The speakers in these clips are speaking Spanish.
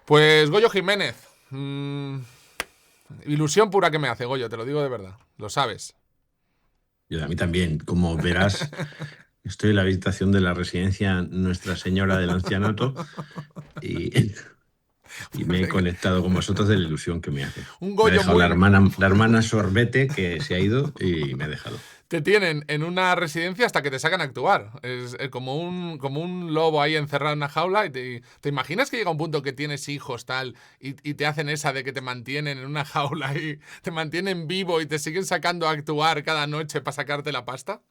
Pues Goyo Jiménez. Ilusión pura que me hace, Goyo, te lo digo de verdad. Lo sabes. Yo a mí también. Como verás, estoy en la habitación de la residencia Nuestra Señora del Ancianato y, y me he conectado con vosotros de la ilusión que me hace. Un Me ha Goyo dejado muy... la hermana Sorbete, que se ha ido y me ha dejado. Te tienen en una residencia hasta que te sacan a actuar. Es como un lobo ahí encerrado en una jaula. Y te imaginas que llega un punto que tienes hijos tal y te hacen esa de que te mantienen en una jaula y te mantienen vivo y te siguen sacando a actuar cada noche para sacarte la pasta?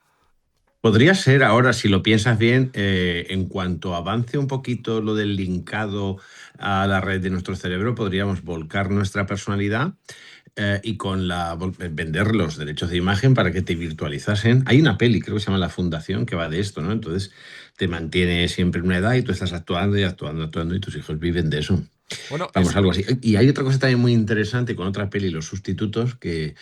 Podría ser ahora, si lo piensas bien, en cuanto avance un poquito lo del linkado a la red de nuestro cerebro, podríamos volcar nuestra personalidad y vender los derechos de imagen para que te virtualizasen. Hay una peli, creo que se llama La Fundación, que va de esto, ¿no? Entonces te mantiene siempre en una edad y tú estás actuando y actuando, actuando y tus hijos viven de eso. Bueno, Vamos, algo así. Y hay otra cosa también muy interesante con otra peli, Los Sustitutos, que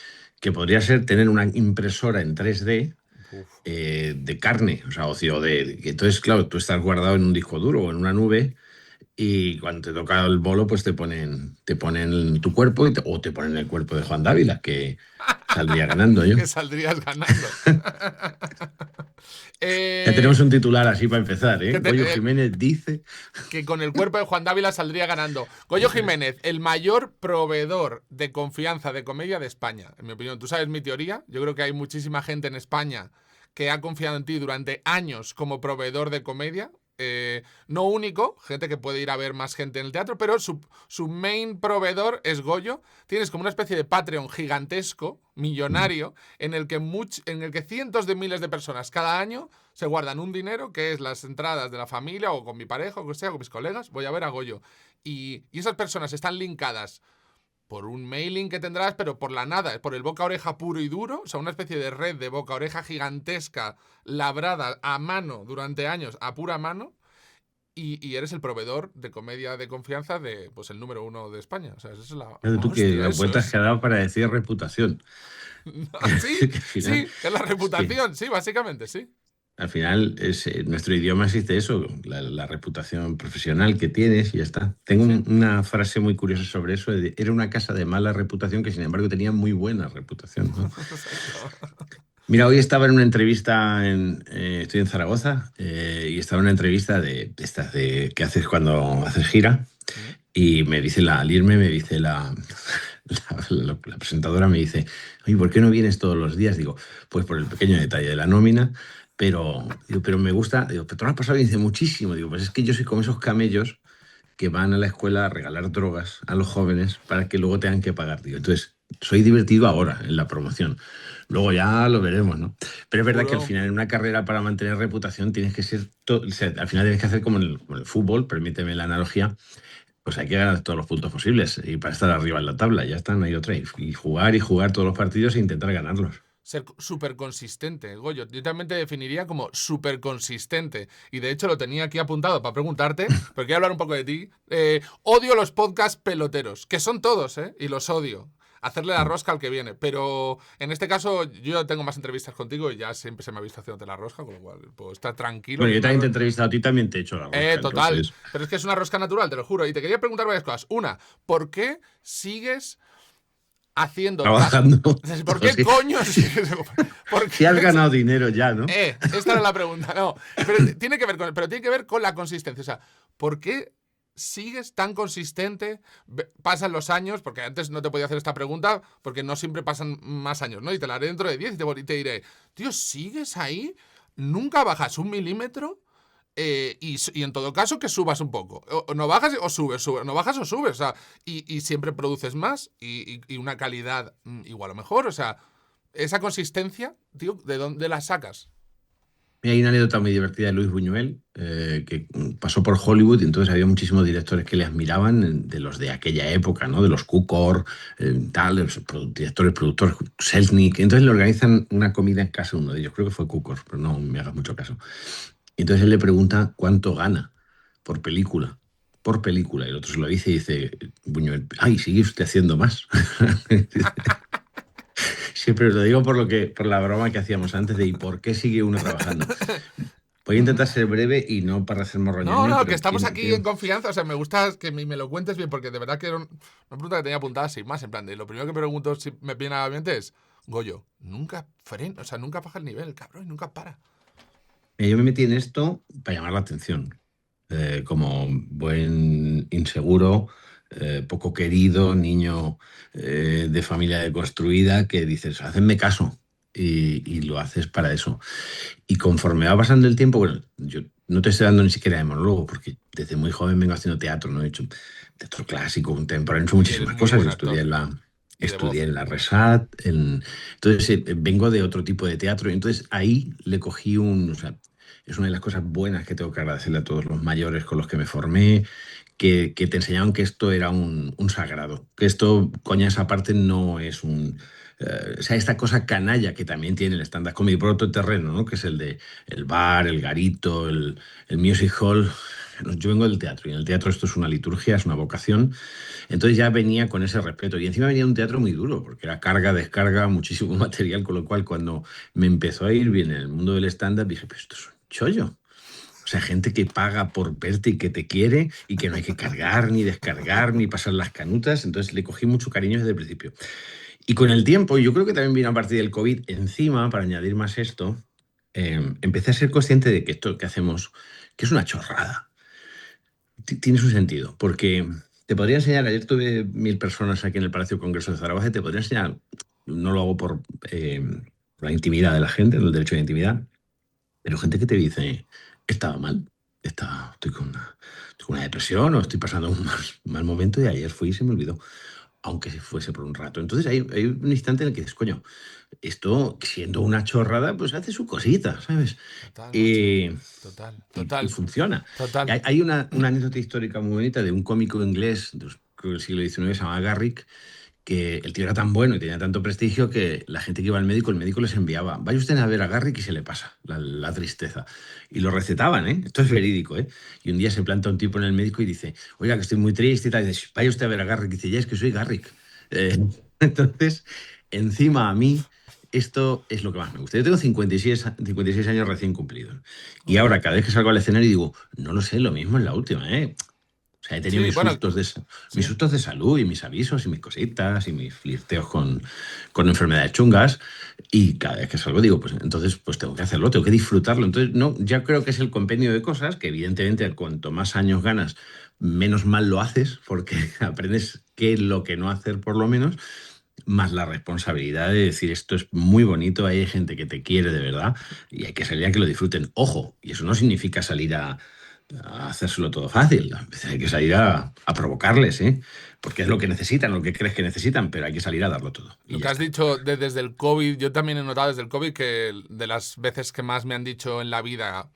podría ser tener una impresora en 3D uf. de carne, o sea, entonces, claro, tú estás guardado en un disco duro o en una nube y cuando te toca el bolo, pues te ponen tu cuerpo o te ponen el cuerpo de Juan Dávila, que saldría ganando yo. Que saldrías ganando. Ya tenemos eh, un titular así para empezar, ¿eh? que, Goyo te- eh, Jiménez dice... que con el cuerpo de Juan Dávila saldría ganando. Goyo Eso es. Jiménez, el mayor proveedor de confianza de comedia de España, en mi opinión. Tú sabes mi teoría. Yo creo que hay muchísima gente en España que ha confiado en ti durante años como proveedor de comedia. No único, gente que puede ir a ver más gente en el teatro, pero su main proveedor es Goyo. Tienes como una especie de Patreon gigantesco, millonario, en el que cientos de miles de personas cada año se guardan un dinero que es las entradas de la familia o con mi pareja o que sea, con mis colegas, voy a ver a Goyo. Y esas personas están linkadas por un mailing que tendrás, pero por la nada, por el boca a oreja puro y duro, o sea, una especie de red de boca a oreja gigantesca, labrada a mano durante años, a pura mano, y eres el proveedor de comedia de confianza de, pues, el número uno de España. O sea, esa es la... Fíjate tú que Hostia, las eso vueltas es... que ha dado para decir reputación. Sí, Que al final, sí, es la es que reputación, sí, básicamente, sí. al final nuestro idioma existe eso, la reputación profesional que tienes y ya está. Tengo Sí. una frase muy curiosa sobre eso. Era una casa de mala reputación que sin embargo tenía muy buena reputación, ¿no? Exacto. Mira, hoy estaba en una entrevista, estoy en Zaragoza, y estaba en una entrevista de estas de qué haces cuando haces gira. Mm. Y al irme me dice la presentadora, me dice, oye, ¿por qué no vienes todos los días? Digo, pues por el pequeño detalle de la nómina, pero me gusta, digo, pero te lo has pasado, y dice, muchísimo. Digo, pues es que yo soy como esos camellos que van a la escuela a regalar drogas a los jóvenes para que luego tengan que pagar. Digo, entonces, soy divertido ahora en la promoción. Luego ya lo veremos, ¿no? Pero es verdad que al Puro. final en una carrera para mantener reputación tienes que ser, o sea, al final tienes que hacer como el fútbol, permíteme la analogía, pues hay que ganar todos los puntos posibles y para estar arriba en la tabla, ya está, no hay otra. Y jugar todos los partidos e intentar ganarlos. Ser súper consistente, Goyo. Yo también te definiría como súper consistente. Y de hecho lo tenía aquí apuntado para preguntarte, pero quiero hablar un poco de ti. Odio los podcasts peloteros, que son todos, ¿eh? Y los odio. Hacerle la rosca al que viene. Pero en este caso yo tengo más entrevistas contigo y ya siempre se me ha visto haciéndote la rosca, con lo cual puedo estar tranquilo Bueno, que yo una... también te he entrevistado a ti, también te he hecho la rosca, Total. entonces... Pero es que es una rosca natural, te lo juro. Y te quería preguntar varias cosas. Una, ¿por qué sigues haciendo Trabajando. ¿por No qué sé. coño? ¿Por Si has qué? ganado dinero ya, ¿no? Esta era la pregunta, no. Pero tiene que ver con la consistencia. O sea, ¿por qué sigues tan consistente? Pasan los años, porque antes no te podía hacer esta pregunta, porque no siempre pasan más años, ¿no? Y te la haré dentro de 10 y te diré, tío, ¿sigues ahí? ¿Nunca bajas un milímetro? Y en todo caso que subas un poco. O no bajas o subes, no bajas o subes. O sea, y siempre produces más y una calidad igual o mejor. O sea, esa consistencia, tío, ¿de dónde la sacas? Y hay una anécdota muy divertida de Luis Buñuel, que pasó por Hollywood y entonces había muchísimos directores que le admiraban, de los de aquella época, ¿no? De los Cukor, tal, los directores, productores, Selznick. Entonces le organizan una comida en casa, uno de ellos, creo que fue Cukor, pero no me hagas mucho caso. Y entonces él le pregunta cuánto gana por película. Por película. Y el otro se lo dice y dice, Buñuel, ay, sigue usted haciendo más. Siempre os lo digo por la broma que hacíamos antes de ¿y por qué sigue uno trabajando? Voy a intentar ser breve y no para hacer No, morroñones, no, que pero estamos aquí en confianza. O sea, me gusta que me lo cuentes bien, porque de verdad que era una pregunta que tenía apuntada sin más. En plan, de lo primero que me pregunto si me viene a la mente es: Goyo, nunca frena, o sea, nunca baja el nivel, cabrón, y nunca para. yo me metí en esto para llamar la atención. Como buen inseguro, poco querido, niño de familia deconstruida, que dices, hacedme caso. Y lo haces para eso. Y conforme va pasando el tiempo, bueno, yo no te estoy dando ni siquiera de monólogo, porque desde muy joven vengo haciendo teatro, ¿no? He hecho teatro clásico, contemporáneo, he hecho Y eres muchísimas muy cosas. buen actor. Y de Estudié voz. en la RESAT, entonces vengo de otro tipo de teatro, y entonces ahí le cogí o sea, es una de las cosas buenas que tengo que agradecerle a todos los mayores con los que me formé, que te enseñaban que esto era un sagrado, que esto, coñas aparte, no es o sea, esta cosa canalla que también tiene el stand-up comedy por otro terreno, ¿no? Que es el de el bar, el garito, el music hall. Yo vengo del teatro y en el teatro esto es una liturgia, es una vocación. Entonces ya venía con ese respeto y encima venía de un teatro muy duro porque era carga, descarga, muchísimo material, con lo cual cuando me empezó a ir bien en el mundo del stand-up dije, pues esto es un chollo. O sea, gente que paga por verte y que te quiere y que no hay que cargar, ni descargar, ni pasar las canutas. Entonces le cogí mucho cariño desde el principio. Y con el tiempo, yo creo que también vino a partir del COVID, encima, para añadir más esto, empecé a ser consciente de que esto que hacemos, que es una chorrada, tiene su sentido, porque te podría enseñar, ayer tuve 1000 personas aquí en el Palacio Congreso de Zaragoza, y te podría enseñar, no lo hago eh, por la intimidad de la gente, el derecho de intimidad, pero gente que te dice, estaba mal, estoy con una depresión o estoy pasando un mal momento y ayer fui y se me olvidó, aunque se fuese por un rato. Entonces hay un instante en el que dices, coño, esto siendo una chorrada, pues hace su cosita, ¿sabes? Total, macho. Y, Total, y total, funciona. Y total. hay una anécdota histórica muy bonita de un cómico inglés creo, del siglo XIX, se llamaba Garrick, que el tío era tan bueno y tenía tanto prestigio que la gente que iba al médico, el médico les enviaba, vaya usted a ver a Garrick y se le pasa la tristeza. Y lo recetaban, ¿eh? Esto es verídico, ¿eh? Y un día se planta un tipo en el médico y dice, oiga, que estoy muy triste y tal. Y dice, vaya usted a ver a Garrick. Y dice, ya es que soy Garrick. Entonces, encima a mí, esto es lo que más me gusta. Yo tengo 56 años recién cumplidos. Y Joder. ahora, cada vez que salgo al escenario, digo, no lo sé, lo mismo es la última, ¿eh? O sea, he tenido Sí, bueno, mis sí. sustos de salud y mis avisos y mis cositas y mis flirteos con enfermedades chungas. Y cada vez que salgo digo, pues entonces pues tengo que hacerlo, tengo que disfrutarlo. Entonces, no, ya creo que es el compendio de cosas que evidentemente cuanto más años ganas, menos mal lo haces porque aprendes qué es lo que no hacer por lo menos, más la responsabilidad de decir esto es muy bonito, hay gente que te quiere de verdad y hay que salir a que lo disfruten. Ojo, y eso no significa salir a hacérselo todo fácil. A veces hay que salir a provocarles, ¿eh? Porque es lo que necesitan, lo que crees que necesitan, pero hay que salir a darlo todo. Y Lo ya que has está. dicho desde el COVID, yo también he notado desde el COVID que de las veces que más me han dicho en la vida,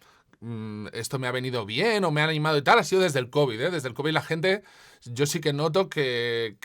esto me ha venido bien o me han animado y tal, ha sido desde el COVID, ¿eh? Desde el COVID la gente, yo sí que noto que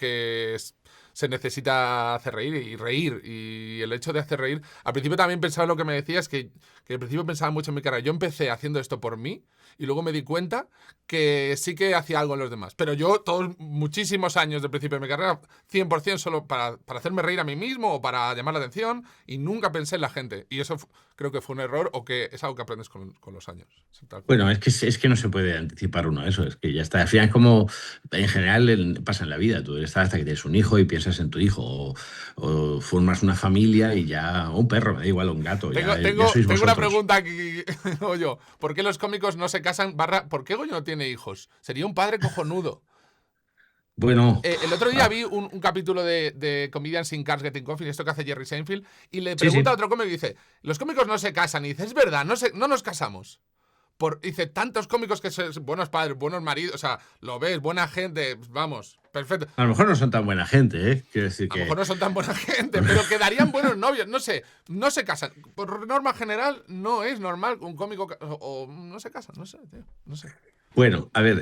se necesita hacer reír y reír. Y el hecho de hacer reír, al principio también pensaba lo que me decías, que al principio pensaba mucho en mi carrera. Yo empecé haciendo esto por mí y luego me di cuenta que sí que hacía algo en los demás. Pero yo, todos muchísimos años del principio de mi carrera, 100% solo para hacerme reír a mí mismo o para llamar la atención y nunca pensé en la gente. Y eso creo que fue un error o que es algo que aprendes con los años. Sí, tal cual. Bueno, es que no se puede anticipar uno a eso, es que ya está. Al final es como en general pasa en la vida. Tú estás hasta que tienes un hijo y piensas en tu hijo, o formas una familia y ya, o un perro, me da igual, o un gato, Tengo, ya tengo, sois tengo una vosotros. pregunta aquí, Goyo. ¿Por qué los cómicos no se casan? ¿Por qué Goyo no tiene hijos? Sería un padre cojonudo. Bueno, El otro día vi un capítulo de Comedians in Cars Getting Coffee, esto que hace Jerry Seinfeld, y le sí, pregunta a sí. otro cómico y dice, los cómicos no se casan. Y dice, es verdad, no nos casamos. Dice, tantos cómicos que son buenos padres, buenos maridos, o sea, lo ves, buena gente, vamos, perfecto. A lo mejor no son tan buena gente, ¿eh? Quiero decir A lo mejor que no son tan buena gente, pero quedarían buenos novios, no sé, no se casan. Por norma general, no es normal un cómico o no se casan, no sé, tío, no sé. Bueno, a ver,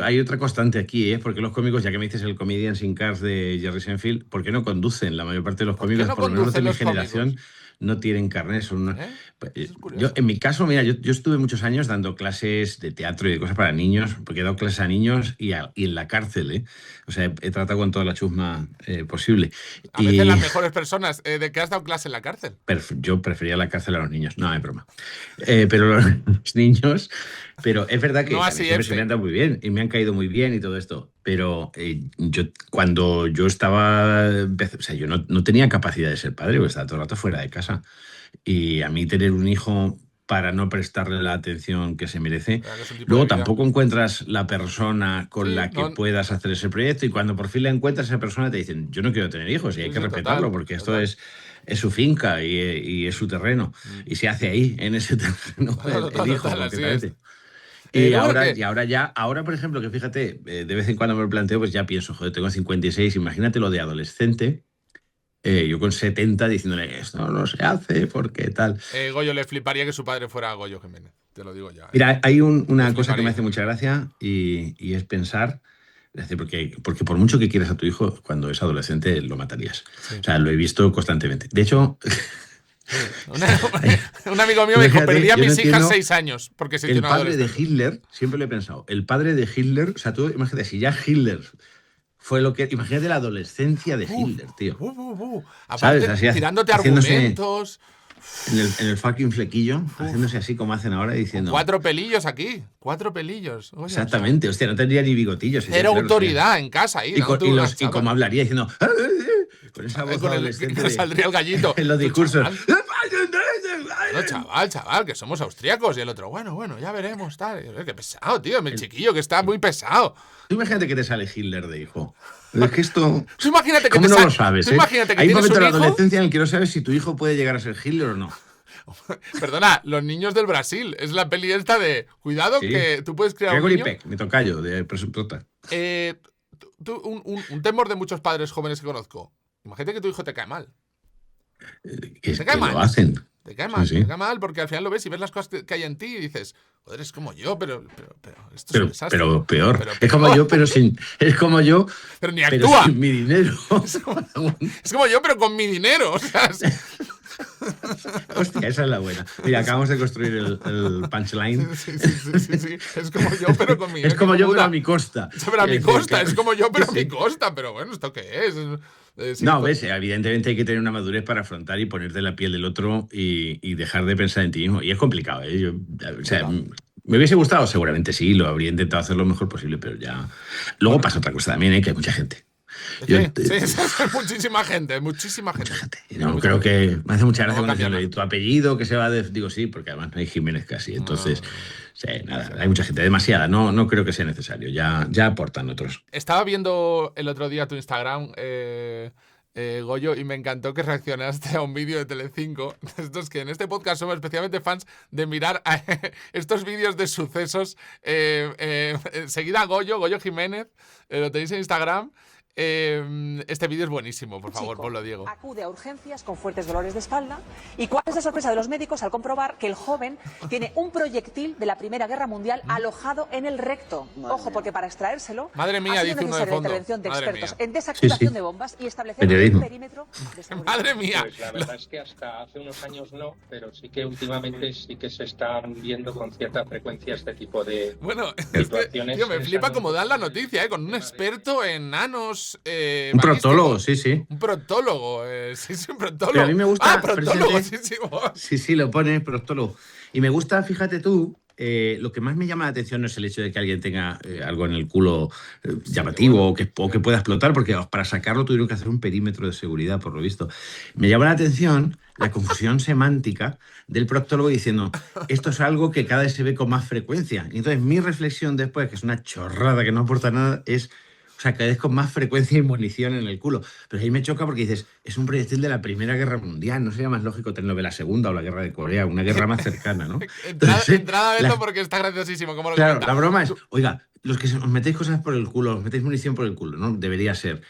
hay otra constante aquí, ¿eh? Porque los cómicos, ya que me dices el Comedians in Cars de Jerry Seinfeld, ¿por qué no conducen? La mayor parte de los ¿Por qué cómicos, no por lo menos los de conducen mi los generación, cómicos? no tienen carnet. ¿Eh? Eso es Yo, curioso. en mi caso, mira, yo estuve muchos años dando clases de teatro y de cosas para niños, porque he dado clases a niños y en la cárcel, ¿eh? O sea, he tratado con toda la chusma posible. A veces Y las mejores personas de que has dado clase en la cárcel. yo prefería la cárcel a los niños, no, es broma. Pero los niños, pero es verdad No que a mí así, siempre se me han F. dado muy bien y me han caído muy bien y todo esto. Pero yo, cuando yo estaba, o sea, yo no tenía capacidad de ser padre, porque estaba todo el rato fuera de casa. Y a mí tener un hijo para no prestarle la atención que se merece. Que es un tipo de Luego vida. tampoco encuentras la persona con Sí, la que no, puedas hacer ese proyecto y cuando por fin la encuentras, esa persona te dicen, yo no quiero tener hijos y hay sí, que sí, total, respetarlo porque esto total. es su finca y es su terreno. Mm. Y se hace ahí, en ese terreno, Total, el total, hijo total, así es. concretamente. Y Luego lo ahora, que... y ahora ya, ahora por ejemplo, que fíjate, de vez en cuando me lo planteo, pues ya pienso, joder, tengo 56, imagínate lo de adolescente, yo con 70 diciéndole, esto no se hace, porque tal. Goyo le fliparía que su padre fuera Goyo Jiménez. Te lo digo ya, ¿eh? Mira, hay Le una cosa que me hace fliparía. mucha gracia y es pensar, es decir, porque por mucho que quieras a tu hijo, cuando es adolescente lo matarías. O Sí, sea, lo he visto constantemente. De hecho, sí. hay- Un amigo mío me dijo, imagínate, perdí a yo no mis hijas entiendo 6 años porque se el hicieron padre de adolescentes. Hitler, siempre lo he pensado, el padre de Hitler, o sea, tú imagínate, si ya Hitler fue lo que, imagínate la adolescencia de Uf, Hitler, tío. ¿Sabes? Aparte, Así tirándote haciéndose argumentos, en el fucking flequillo, uf, haciéndose así como hacen ahora, con diciendo, 4 pelillos aquí, 4 pelillos. Oye, o sea, exactamente, hostia, no tendría ni bigotillos, sería, cero claro, sería. autoridad en casa ahí, Y, con- dándote y, una los, y chapa. como hablaría diciendo, con esa voz Con el que adolescente le saldría el gallito. en los Tú, discursos. chaval. No, chaval, que somos austríacos. Y el otro, bueno, ya veremos, tal. Qué pesado, tío, mi chiquillo, que está muy pesado. Tú imagínate que te sale Hitler de hijo. Es que esto, Tú imagínate que ¿cómo te no lo Tú sabes, eh? imagínate que Hay un tienes momento un en la hijo. adolescencia en el que no sabes si tu hijo puede llegar a ser Hitler o no. Perdona, Los niños del Brasil. Es la peli esta de cuidado Sí. que tú puedes criar a un Gregory niño. Peck, mi tocayo, de Presumptota. Eh, un temor de muchos padres jóvenes que conozco. Imagínate que tu hijo te cae mal. Te cae Que lo mal. hacen. Te cae Sí, mal, te sí. cae mal porque al final lo ves y ves las cosas que hay en ti y dices, joder, es como yo, pero esto es un desastre. Pero peor. Pero Es como peor. yo, es como yo, Pero ni pero actúa. sin mi dinero. Es como yo, pero con mi dinero. O sea, Hostia, esa es la buena. Mira, acabamos de construir el punchline. sí. Es como yo, pero con mi dinero. Es como qué yo, pero a puta. mi costa. Pero a mi Es decir, costa, es como yo, pero a mi sí. costa. Pero bueno, ¿esto qué es? Sí, No, ves, evidentemente hay que tener una madurez para afrontar y ponerte en la piel del otro y dejar de pensar en ti mismo. Y es complicado, ¿eh? O sea, Venga. me hubiese gustado, seguramente sí, lo habría intentado hacer lo mejor posible, pero ya. Luego Bueno, pasa otra cosa también, ¿eh? Que hay mucha gente. sí, Yo, sí, hay muchísima gente, muchísima mucha gente. gente. Y Hay no, mucha creo gente. que me hace mucha gracia No cuando cambia dicen nada. tu apellido que se va de. Digo sí, porque además no hay Jiménez casi. Entonces, No. sí, nada, hay mucha gente, demasiada. No creo que sea necesario. Ya aportan otros. Estaba viendo el otro día tu Instagram, Goyo, y me encantó que reaccionaste a un vídeo de Telecinco. Estos que en este podcast somos especialmente fans de mirar estos vídeos de sucesos. Seguida Goyo Jiménez, lo tenéis en Instagram. Este vídeo es buenísimo, por favor, ponlo, Diego. Acude a urgencias con fuertes dolores de espalda. ¿Y cuál es la sorpresa de los médicos al comprobar que el joven tiene un proyectil de la Primera Guerra Mundial alojado en el recto? Ojo, porque para extraérselo Madre mía, ha sido dice uno de necesaria la fondo. intervención de Madre expertos mía. en desactivación Sí. de bombas y establecer un Periodismo. perímetro de seguridad. Madre mía. Pues la verdad es que hasta hace unos años no, pero sí que últimamente sí que se están viendo con cierta frecuencia este tipo de Bueno, es que, situaciones. tío, me flipa como dan la anuncios. noticia, con un experto en nanos. Un proctólogo, sí. Un proctólogo, sí, un proctólogo. Pero a mí me gusta. Ah, proctólogo, precisamente- Sí, lo pone proctólogo. Y me gusta, fíjate tú, lo que más me llama la atención no es el hecho de que alguien tenga algo en el culo llamativo o que pueda explotar, porque para sacarlo tuvieron que hacer un perímetro de seguridad, por lo visto. Me llama la atención la confusión semántica del proctólogo diciendo, esto es algo que cada vez se ve con más frecuencia. Y entonces mi reflexión después, que es una chorrada que no aporta nada, es... O sea, cada vez con más frecuencia y munición en el culo. Pero ahí me choca porque dices, es un proyectil de la Primera Guerra Mundial. ¿No sería más lógico tenerlo de la Segunda o la Guerra de Corea? Una guerra más cercana, ¿no? Entonces, Entrada a verlo porque está graciosísimo, como lo claro, comenta. la broma es, oiga, los que os metéis cosas por el culo, os metéis munición por el culo, ¿no? Debería ser.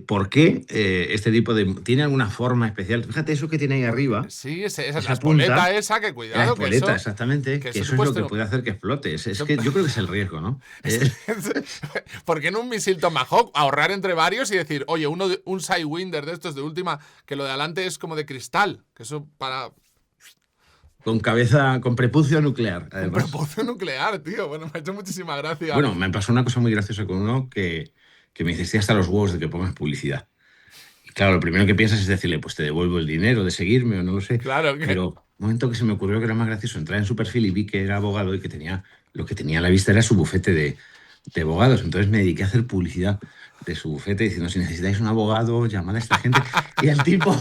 ¿Por qué este tipo de... ¿Tiene alguna forma especial? Fíjate eso que tiene ahí arriba, Sí, esa, la esa espoleta punta, esa, que la cuidado, espoleta, exactamente, que que eso te eso es puede lo que ser- puede hacer que explote. Es eso- que yo creo que es el riesgo, ¿no? ¿Por qué en un misil Tomahawk ahorrar entre varios y decir, oye, un Sidewinder de estos de última, que lo de adelante es como de cristal, que eso para Con cabeza, con prepucio nuclear, un además. propósito nuclear, tío? Bueno, me ha hecho muchísima gracia. Bueno, me pasó una cosa muy graciosa con uno que me dice, estoy hasta los huevos de que pongas publicidad. Y claro, lo primero que piensas es decirle, pues te devuelvo el dinero de seguirme o no lo sé. Claro que... Pero un momento que se me ocurrió que era más gracioso entrar en su perfil y vi que era abogado y que tenía, lo que tenía a la vista era su bufete de abogados. Entonces me dediqué a hacer publicidad de su bufete diciendo, si necesitáis un abogado, llamad a esta gente. Y el tipo,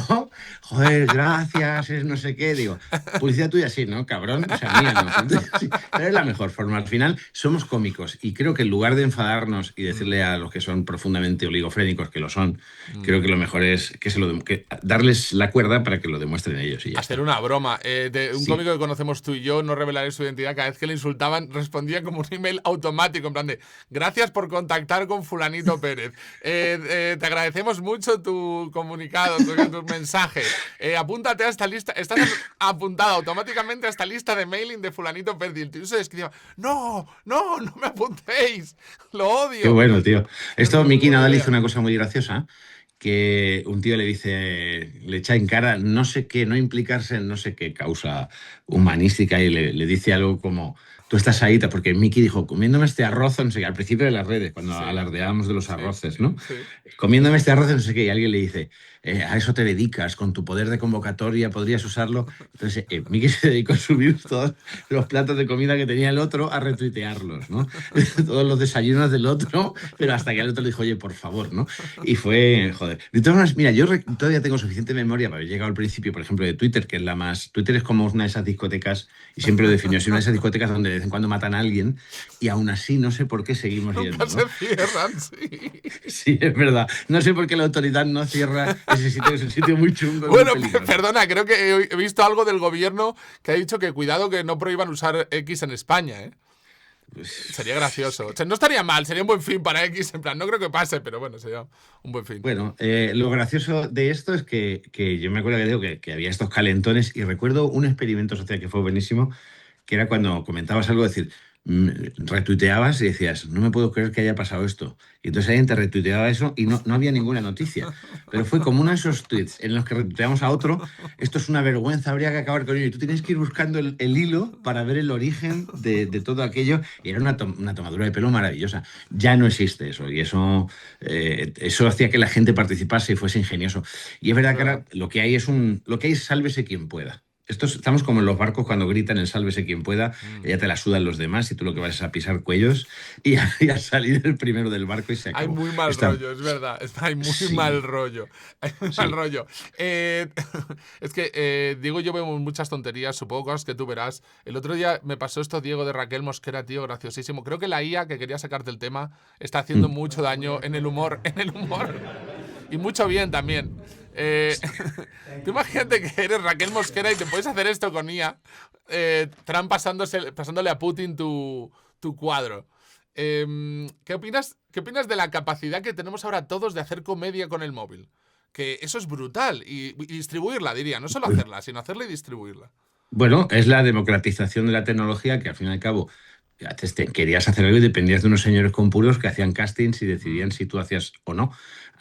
joder, gracias, es no sé qué. Digo, publicidad tuya sí, ¿no, cabrón? O sea, mía no. Entonces, sí, pero es la mejor forma. Al final somos cómicos y creo que en lugar de enfadarnos y Mm, decirle a los que son profundamente oligofrénicos que lo son, mm. creo que lo mejor es que que darles la cuerda para que lo demuestren ellos y ya Hacer está. una broma. De un Sí. cómico que conocemos tú y yo, no revelaré su identidad, cada vez que le insultaban respondía como un email automático, en plan de, gracias por contactar con fulanito Pérez. Te agradecemos mucho tu comunicado, tu mensaje. Apúntate a esta lista, estás apuntado automáticamente a esta lista de mailing de fulanito Pérez. Y el tío se escribía, no, no, no me apuntéis, lo Qué odio. bueno, tío. Esto, Muy Miki buena Nadal hizo idea. una cosa muy graciosa, que un tío le dice, le echa en cara no sé qué, no implicarse en no sé qué causa humanística y le dice algo como, tú estás ahí, porque Miki dijo, comiéndome este arroz, no sé qué, al principio de las redes, cuando Sí, alardeábamos de los sí, arroces, ¿no? sí. Comiéndome este arroz, no sé qué, y alguien le dice, a eso te dedicas, con tu poder de convocatoria podrías usarlo. Entonces, Miki se dedicó a subir todos los platos de comida que tenía el otro a retuitearlos, ¿no? Todos los desayunos del otro, pero hasta que el otro le dijo, oye, por favor, ¿no? Y fue, joder. De todas maneras, mira, todavía tengo suficiente memoria para haber llegado al principio, por ejemplo, de Twitter, que es la más. Twitter es como una de esas discotecas, y siempre lo definió así, una de esas discotecas donde de vez en cuando matan a alguien, y aún así no sé por qué seguimos Nunca yendo, ¿no? se cierran, sí. Sí, es verdad. No sé por qué la autoridad no cierra ese sitio, es un sitio muy chungo y muy Bueno, peligroso. perdona, creo que he visto algo del gobierno que ha dicho que cuidado que no prohíban usar X en España, ¿eh? Sería Pues, gracioso. O sea, no estaría mal, sería un buen fin para X, en plan, no creo que pase, pero bueno, sería un buen fin. bueno, lo gracioso de esto es que yo me acuerdo que digo que había estos calentones y recuerdo un experimento social que fue buenísimo, que era cuando comentabas algo, decir, retuiteabas y decías, no me puedo creer que haya pasado esto. Y entonces alguien te retuiteaba eso y no había ninguna noticia. Pero fue como uno de esos tweets en los que retuiteamos a otro, esto es una vergüenza, habría que acabar con ello. Y tú tienes que ir buscando el hilo para ver el origen de todo aquello. Y era una tomadura de pelo maravillosa. Ya no existe eso. Y eso hacía que la gente participase y fuese ingenioso. Y es Es verdad que verdad. ahora lo que hay es sálvese quien pueda. Estamos como en los barcos cuando gritan el sálvese quien pueda, Mm. ya te la sudan los demás y tú lo que vas es a pisar cuellos y a salir el primero del barco y se Hay acabó. muy mal Está, rollo, es verdad. Hay muy mal sí, rollo. Hay muy mal sí. rollo. Eh, es que, Diego, yo veo muchas tonterías, supongo cosas que tú verás. El otro día me pasó esto, Diego, de Raquel Mosquera, tío, graciosísimo. Creo que la IA, que quería sacarte el tema, está haciendo Mm. mucho daño en el humor, en el humor. Y mucho bien también. Tú imagínate que eres Raquel Mosquera y te puedes hacer esto con IA. Trump pasándole a Putin tu cuadro. ¿Qué opinas de la capacidad que tenemos ahora todos de hacer comedia con el móvil? Que eso es brutal. Y distribuirla, diría. No solo hacerla, sino hacerla y distribuirla. Bueno, es la democratización de la tecnología que al fin y al cabo antes querías hacer algo y dependías de unos señores con puros que hacían castings y decidían Mm, si tú hacías o no.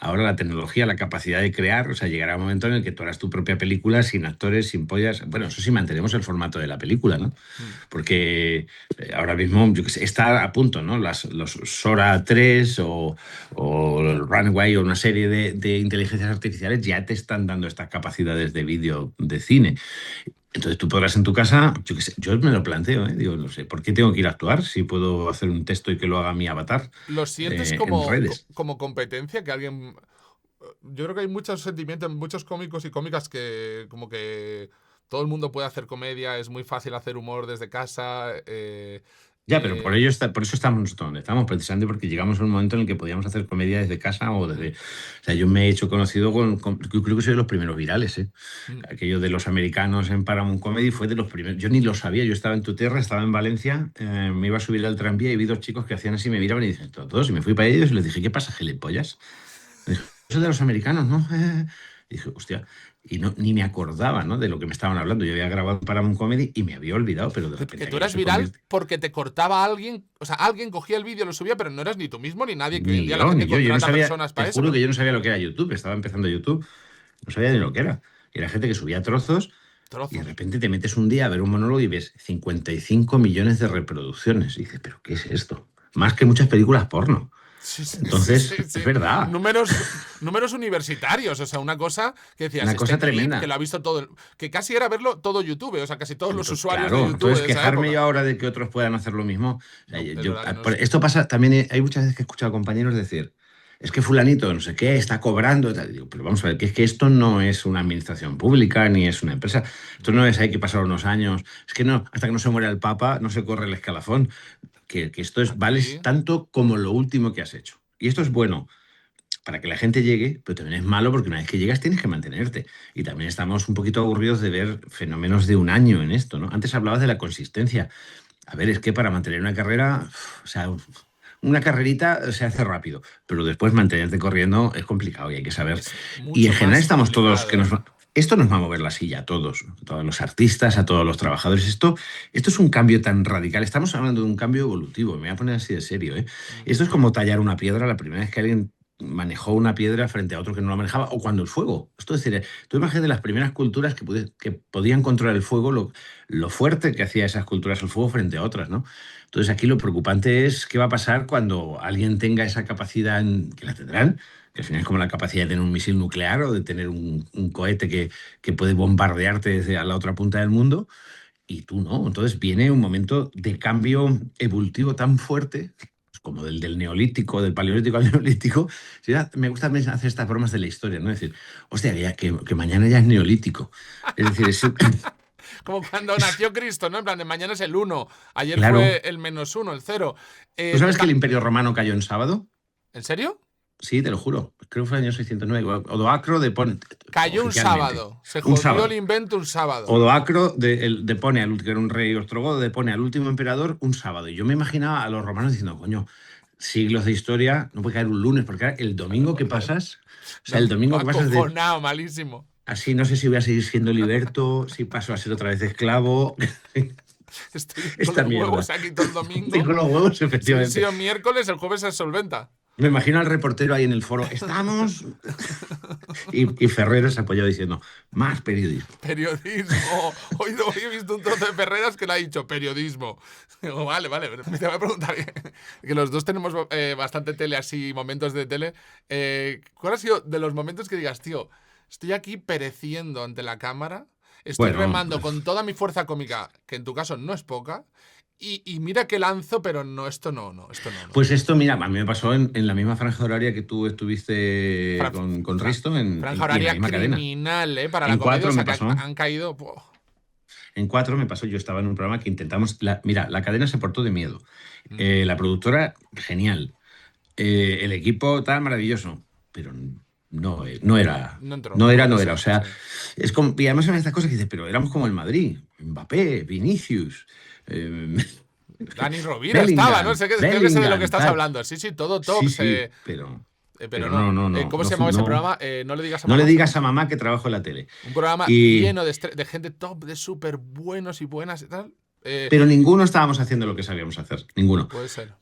Ahora la tecnología, la capacidad de crear, o sea, llegará un momento en el que tú harás tu propia película sin actores, sin pollas. Bueno, eso sí mantenemos el formato de la película, ¿no? mm. Porque ahora mismo, yo qué sé, está a punto, ¿no? Los Sora 3 o el Runway o una serie de inteligencias artificiales ya te están dando estas capacidades de vídeo de cine. Entonces tú podrás en tu casa, yo qué sé, yo me lo planteo, ¿eh? Digo, no sé, ¿por qué tengo que ir a actuar si puedo hacer un texto y que lo haga mi avatar ¿Lo sientes en redes? como competencia? Que alguien. Yo creo que hay muchos sentimientos, muchos cómicos y cómicas que como que todo el mundo puede hacer comedia, es muy fácil hacer humor desde casa. Ya, pero por eso estamos nosotros donde estamos, precisamente porque llegamos a un momento en el que podíamos hacer comedia desde casa o desde... O sea, yo me he hecho conocido yo creo que soy de los primeros virales, ¿eh? Mm. Aquello de los americanos en Paramount Comedy fue de los primeros. Yo ni lo sabía, yo estaba en tu tierra, estaba en Valencia, me iba a subir al tranvía y vi dos chicos que hacían así, me miraban y dicen, todos, y me fui para ellos y les dije, ¿qué pasa, gilipollas? Me dijo, eso de los americanos, ¿no? Y dije, hostia, y no, ni me acordaba, ¿no?, de lo que me estaban hablando. Yo había grabado para un comedy y me había olvidado, pero de repente Que tú aquello eras se viral convirtió... porque te cortaba alguien, o sea, alguien cogía el vídeo, lo subía, pero no eras ni tú mismo ni nadie, que hoy en Ni día la yo, gente ni yo. Yo no contrata sabía, personas te para eso. juro que yo no sabía lo que era YouTube. Estaba empezando YouTube, no sabía ni lo que era. Y era gente que subía trozos y de Trozos. repente te metes un día a ver un monólogo y ves 55 millones de reproducciones. Y dices, ¿pero qué es esto? Más que muchas películas porno. Sí, sí, sí, Entonces, sí, es sí. verdad. Números universitarios, o sea, una cosa que decías, Una este cosa clip que tremenda. lo ha visto todo, que casi era verlo todo YouTube, o sea, casi todos los usuarios de Claro, YouTube entonces de esa quejarme yo época. ahora de que otros puedan hacer lo mismo. O sea, No, es verdad que no es. esto pasa también, hay muchas veces que he escuchado a compañeros decir, es que fulanito, no sé qué, está cobrando. Tal. Digo, pero vamos a ver, que es que esto no es una administración pública ni es una empresa. Esto no es, hay que pasar unos años. Es que no, hasta que no se muera el Papa, no se corre el escalafón. Que esto vale Aquí, tanto como lo último que has hecho. Y esto es bueno para que la gente llegue, pero también es malo porque una vez que llegas tienes que mantenerte. Y también estamos un poquito aburridos de ver fenómenos de un año en esto, ¿no? Antes hablabas de la consistencia. A ver, es que para mantener una carrera, o sea, una carrerita se hace rápido, pero después mantenerte corriendo es complicado y hay que saber. es Y en mucho general más estamos todos complicado. esto nos va a mover la silla a todos los artistas, a todos los trabajadores. Esto es un cambio tan radical. Estamos hablando de un cambio evolutivo. Me voy a poner así de serio, ¿eh? Mm. Esto es como tallar una piedra la primera vez que alguien manejó una piedra frente a otro que no la manejaba, o cuando el fuego. Esto es decir, tú imagínate las primeras culturas que podían controlar el fuego, lo fuerte que hacía esas culturas el fuego frente a otras, ¿no? Entonces aquí lo preocupante es qué va a pasar cuando alguien tenga esa capacidad, que la tendrán, que al final es como la capacidad de tener un misil nuclear o de tener un cohete que puede bombardearte desde a la otra punta del mundo, y tú no. Entonces viene un momento de cambio evolutivo tan fuerte, pues, como del neolítico, del paleolítico al neolítico. Sí, me gusta hacer estas bromas de la historia, ¿no? Es decir, hostia, que mañana ya es neolítico. Es decir, Como cuando nació Cristo, ¿no? En plan, de mañana es el 1, ayer claro. fue el -1, el 0. ¿Tú sabes que el Imperio Romano cayó en sábado? ¿En serio? Sí, te lo juro. Creo que fue en el año 609. Odoacro depone, Cayó un oficialmente, sábado. Se un jodió el sábado. invento un sábado. Odoacro depone que era un rey ostrogodo, depone al último emperador un sábado. Y yo me imaginaba a los romanos diciendo, coño, siglos de historia, no puede caer un lunes, porque el domingo que pasas, o sea, el domingo que pasas de... Acojonado, malísimo. Así no sé si voy a seguir siendo liberto, si paso a ser otra vez esclavo. Estoy con Esta los huevos mierda. aquí todo el Estoy domingo. con los huevos, Si hubiese efectivamente. sido miércoles, el jueves se solventa. Me imagino al reportero ahí en el foro, estamos... Y Ferreros apoyado diciendo, más periodismo. Periodismo. Hoy he visto un trozo de Ferreras que le ha dicho periodismo. Digo, vale, pero te voy a preguntar, que los dos tenemos bastante tele así, momentos de tele. ¿Cuál ha sido de los momentos que digas, tío, estoy aquí pereciendo ante la cámara, estoy Bueno, remando con toda mi fuerza cómica, que en tu caso no es poca, y mira que lanzo, pero no, esto no. pues esto, mira, a mí me pasó en la misma franja horaria que tú estuviste Fra- con Risto Franja y en la horaria misma cadena. criminal, para la En comedia, 4 o me sea, que pasó. han caído... En 4 me pasó, yo estaba en un programa que intentamos... Mira, la cadena se portó de miedo. Mm. La productora, genial. El equipo, tan maravilloso. Pero no era. No entró, No era, puede no ser, era. O sea, sí. es como... Y además son estas cosas que dices, pero éramos como el Madrid. Mbappé, Vinicius... Dani Rovira estaba, ¿no? Creo que sé de lo que Bellingham, estás tal. hablando. Sí, todos Sí, tops. sí, Pero pero no. no. ¿Cómo No, se llamaba ese programa? No le digas a no le mamá. digas a mamá que trabajo en la tele. Un programa Y, lleno de gente top, de súper buenos y buenas y tal. pero ninguno estábamos haciendo lo que sabíamos hacer. Ninguno. Puede ser.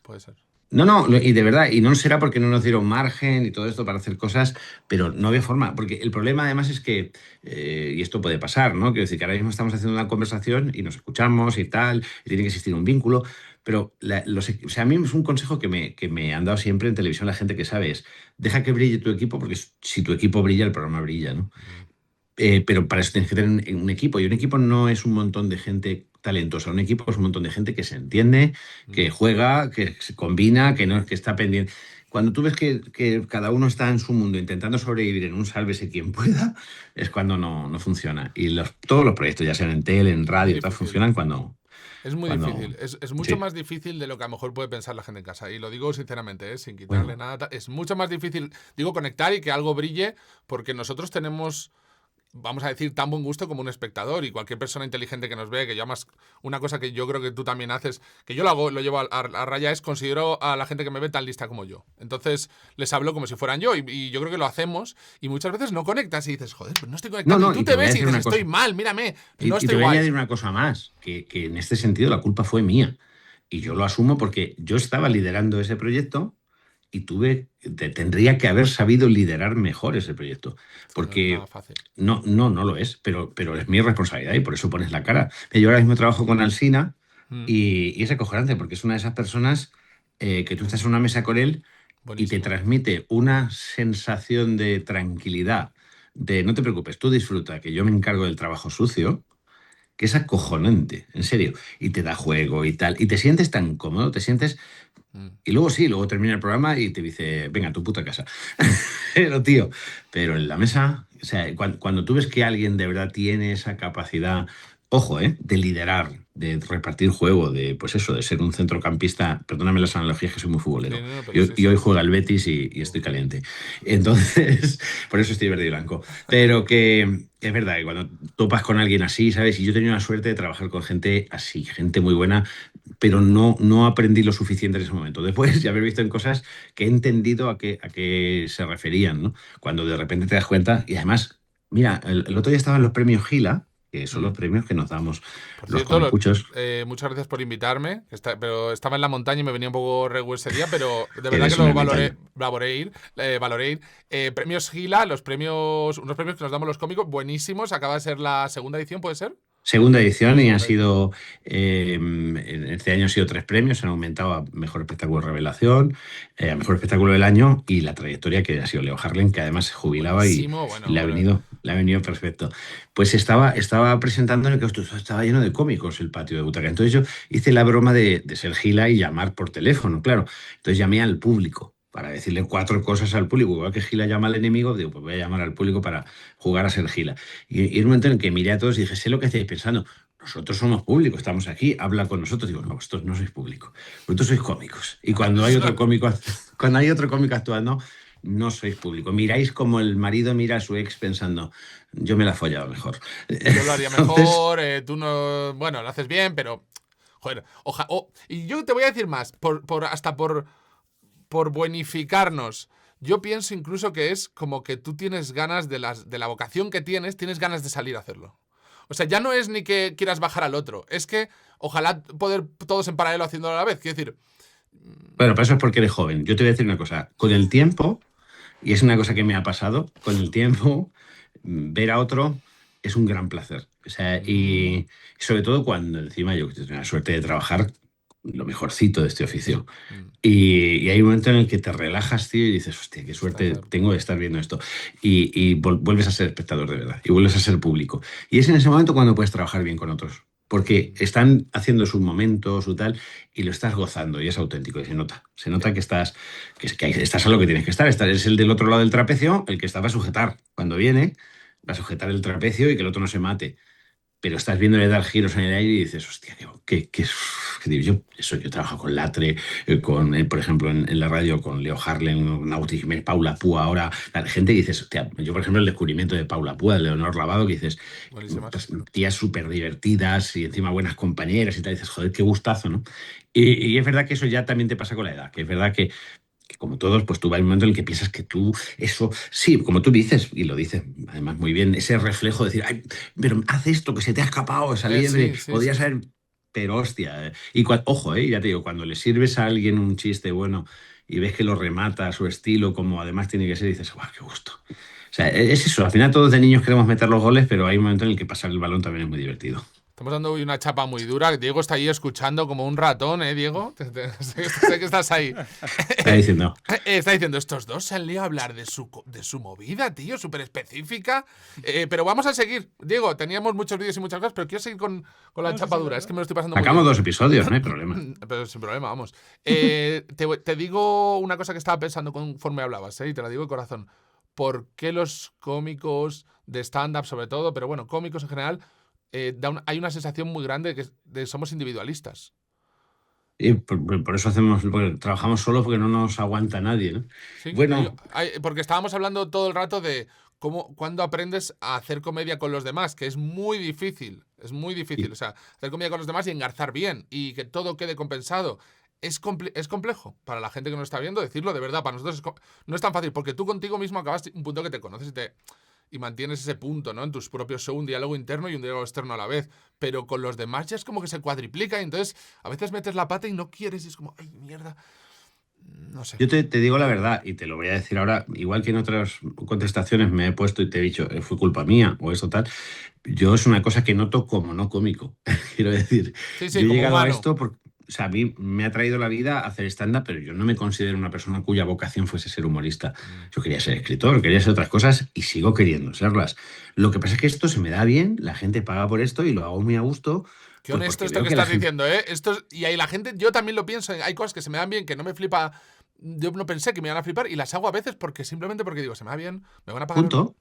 No, y de verdad, y no será porque no nos dieron margen y todo esto para hacer cosas, pero no había forma, porque el problema además es que, y esto puede pasar, ¿no? Quiero decir que ahora mismo estamos haciendo una conversación y nos escuchamos y tal, y tiene que existir un vínculo, pero o sea, a mí es un consejo que me han dado siempre en televisión la gente que sabe, es deja que brille tu equipo, porque si tu equipo brilla, el programa brilla, ¿no? Pero para eso tienes que tener un equipo, y un equipo no es un montón de gente talentosa, un equipo es un montón de gente que se entiende, que juega, que se combina, que está pendiente. Cuando tú ves que cada uno está en su mundo intentando sobrevivir en un sálvese quien pueda, es cuando no funciona. Y todos los proyectos, ya sean en tele, en radio, Muy tal, difícil. funcionan cuando... Es muy Cuando, difícil, es mucho sí, más difícil de lo que a lo mejor puede pensar la gente en casa. Y lo digo sinceramente, sin quitarle bueno, nada. Es mucho más difícil, digo, conectar y que algo brille, porque nosotros tenemos, vamos a decir, tan buen gusto como un espectador y cualquier persona inteligente que nos ve, que yo más una cosa que yo creo que tú también haces, que yo lo hago, lo llevo a raya, es considero a la gente que me ve tan lista como yo. Entonces les hablo como si fueran yo y yo creo que lo hacemos y muchas veces no conectas y dices, joder, pues no estoy no, conectando. Y no, tú y te te voy a ves y decir dices, una estoy cosa. mal, mírame, no Y estoy te voy a guay. añadir una cosa más, que en este sentido la culpa fue mía. Y yo Mm, lo asumo porque yo estaba liderando ese proyecto y tendría que haber sabido liderar mejor ese proyecto. sí, no es nada Porque fácil. no lo es, pero es mi responsabilidad y por eso pones la cara. Yo ahora mismo trabajo con Alsina Mm, y es acojonante porque es una de esas personas que tú estás en una mesa con él y te buenísimo. transmite una sensación de tranquilidad, de no te preocupes, tú disfruta, que yo me encargo del trabajo sucio, que es acojonante, en serio. Y te da juego y tal. Y te sientes tan cómodo, te sientes. Mm. Y luego sí, luego termina el programa y te dice, venga, a tu puta casa. Pero tío, pero en la mesa, o sea, cuando tú ves que alguien de verdad tiene esa capacidad, ojo, de liderar, de repartir juego, de, pues eso, de ser un centrocampista, perdóname las analogías que soy muy Sí, futbolero. no, no, pero sí, Y hoy sí. juega el Betis y Uf. estoy caliente. Entonces, por eso estoy verde y blanco. Pero que es verdad que cuando topas con alguien así, ¿sabes? Y yo he tenido la suerte de trabajar con gente así, gente muy buena, pero no aprendí lo suficiente en ese momento. Después ya haber visto en cosas que he entendido a qué se referían, ¿no? Cuando de repente te das cuenta, y además, mira, el otro día estaban los premios Gila, que son los Mm. premios que nos damos Por los cierto, comicuchos, muchas gracias por invitarme, pero estaba en la montaña y me venía un poco regu ese día, pero de que verdad de que eso me lo voy a ir. valoré ir. Premios Gila, unos premios que nos damos los cómicos, buenísimos. Acaba de ser la segunda edición, ¿puede ser? Segunda edición y han Segunda edición. sido, este año han sido 3 premios, han aumentado a Mejor Espectáculo de Revelación, a Mejor Espectáculo del Año y la trayectoria que ha sido Leo Harlem, que además se jubilaba y, Buenísimo, y bueno, pero le ha venido perfecto. Pues estaba presentando en el que estaba lleno de cómicos el patio de butaca. Entonces yo hice la broma de ser Gila y llamar por teléfono, claro. Entonces llamé al público para decirle 4 cosas al público. Igual que Gila llama al enemigo, digo, pues voy a llamar al público para jugar a ser Gila. Y en un momento en el que miré a todos y dije, sé lo que estáis pensando. Nosotros somos público, estamos aquí, habla con nosotros. Digo, no, vosotros no sois público, vosotros sois cómicos. Y cuando hay otro cómico, cuando hay otro cómico actuando, no sois público. Miráis como el marido mira a su ex pensando, yo me la he follado mejor. yo lo haría Entonces, mejor, tú no, bueno, lo haces bien, pero, joder, y yo te voy a decir más, hasta por buenificarnos. Yo pienso incluso que es como que tú tienes ganas de la vocación que tienes ganas de salir a hacerlo. O sea, ya no es ni que quieras bajar al otro, es que ojalá poder todos en paralelo haciéndolo a la vez. Quiero decir, bueno, pero eso es porque eres joven. Yo te voy a decir una cosa, con el tiempo, y es una cosa que me ha pasado, con el tiempo, ver a otro es un gran placer. O sea, mm, y sobre todo cuando encima yo tengo la suerte de trabajar lo mejorcito de este oficio. mm, Y hay un momento en el que te relajas, tío, y dices, hostia, qué está suerte claro. tengo de estar viendo esto. Y vuelves a ser espectador de verdad, y vuelves a ser público. Y es en ese momento cuando puedes trabajar bien con otros. Porque Mm, están haciendo su momento, su tal, y lo estás gozando, y es auténtico, y se nota. Se nota ya. que estás a lo que tienes que estar. Es el del otro lado del trapecio, el que está para sujetar. Cuando viene, va a sujetar el trapecio y que el otro no se mate, pero estás viéndole dar giros en el aire y dices, hostia, yo trabajo con Latre, por ejemplo, en la radio con Leo Harlem, Nauti Jiménez, Paula Púa, ahora, la gente que dices, hostia, yo por ejemplo el descubrimiento de Paula Púa, de Leonor Lavado, que dices, Buenísimas. pues, tías súper divertidas y encima buenas compañeras y tal, dices, joder, qué gustazo, ¿no? Y es verdad que eso ya también te pasa con la edad, que es verdad que como todos, pues tú vas a un momento en el que piensas que tú, eso, sí, como tú dices, y lo dices además muy bien, ese reflejo de decir, ay, pero haz esto, que se te ha escapado esa liebre, Sí, sí, podía sí. ser, pero hostia. Y ojo, ya te digo, cuando le sirves a alguien un chiste bueno y ves que lo remata a su estilo, como además tiene que ser, dices, guau, qué gusto. O sea, es eso, al final todos de niños queremos meter los goles, pero hay un momento en el que pasar el balón también es muy divertido. Estamos dando hoy una chapa muy dura. Diego está ahí escuchando como un ratón, ¿eh, Diego? Sé que estás ahí. Está diciendo, Está diciendo, estos dos se han liado a hablar de su movida, tío, súper específica. Pero vamos a seguir. Diego, teníamos muchos vídeos y muchas cosas, pero quiero seguir con la No, sí, chapa sí, dura. dale, Es que dale. me lo estoy pasando muy sacamos bien. 2 episodios, no hay problema. Pero sin problema, vamos. Te digo una cosa que estaba pensando conforme hablabas, y te la digo de corazón. ¿Por qué los cómicos de stand-up, sobre todo, pero bueno, cómicos en general, hay una sensación muy grande de somos individualistas. Y por eso porque trabajamos solos, porque no nos aguanta nadie, ¿no? Sí, Bueno, porque estábamos hablando todo el rato de cuándo aprendes a hacer comedia con los demás, que es muy difícil. Es muy difícil. y O sea, hacer comedia con los demás y engarzar bien y que todo quede compensado. Es complejo para la gente que nos está viendo decirlo de verdad. Para nosotros no es tan fácil, porque tú contigo mismo acabas un punto que te conoces y mantienes ese punto, ¿no? En tus propios shows, un diálogo interno y un diálogo externo a la vez. Pero con los demás ya es como que se cuadriplica y entonces a veces metes la pata y no quieres y es como, ay, mierda. No sé. yo te digo la verdad, y te lo voy a decir ahora, igual que en otras contestaciones me he puesto y te he dicho, fue culpa mía o eso tal, yo es una cosa que noto como no cómico. Quiero decir, Sí, sí, yo he como llegado a humano. esto porque, o sea, a mí me ha traído la vida hacer stand-up, pero yo no me considero una persona cuya vocación fuese ser humorista. Yo quería ser escritor, quería ser otras cosas y sigo queriendo serlas. Lo que pasa es que esto se me da bien, la gente paga por esto y lo hago muy a gusto, Qué pues honesto porque esto veo que que la estás gente... diciendo, ¿eh? Y ahí la gente, yo también lo pienso, hay cosas que se me dan bien, que no me flipa. Yo no pensé que me iban a flipar y las hago a veces simplemente porque digo, se me da bien, me van a pagar. Punto.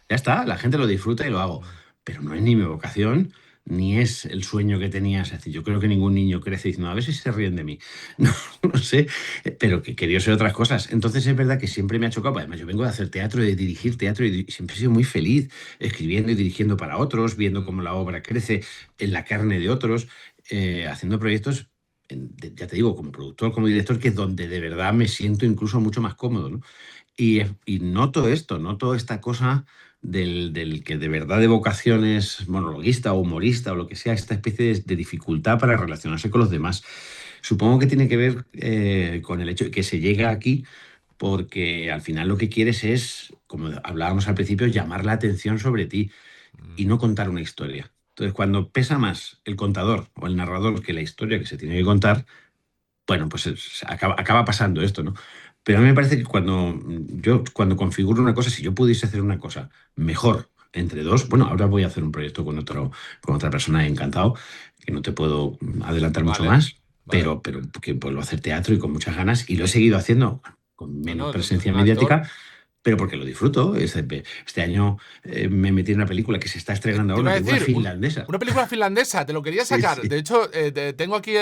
Ya está, la gente lo disfruta y lo hago. Pero no es ni mi vocación, ni es el sueño que tenía. Es decir, yo creo que ningún niño crece diciendo, a ver si se ríen de mí. No, no sé, pero que quería ser otras cosas. Entonces es verdad que siempre me ha chocado. Además, yo vengo de hacer teatro, de dirigir teatro y siempre he sido muy feliz escribiendo y dirigiendo para otros, viendo cómo la obra crece en la carne de otros, haciendo proyectos. Ya te digo, como productor, como director, que es donde de verdad me siento incluso mucho más cómodo, ¿no? Y noto esto, noto esta cosa del que de verdad de vocación es monologuista o humorista o lo que sea, esta especie de dificultad para relacionarse con los demás. Supongo que tiene que ver con el hecho de que se llega aquí porque al final lo que quieres es, como hablábamos al principio, llamar la atención sobre ti y no contar una historia. Entonces, cuando pesa más el contador o el narrador que la historia que se tiene que contar, bueno, pues acaba pasando esto, ¿no? Pero a mí me parece que cuando configuro una cosa, si yo pudiese hacer una cosa mejor entre dos, bueno, ahora voy a hacer un proyecto con otra persona encantado, que no te puedo adelantar mucho Vale, más, vale. pero que vuelvo a hacer teatro y con muchas ganas, y lo he seguido haciendo con No, menos no, tú eres presencia un actor. mediática, pero porque lo disfruto. Este año me metí en una película que se está estrenando Te ahora, iba una a película decir, finlandesa. una película finlandesa, te lo quería Sí, sacar. sí. De hecho, tengo aquí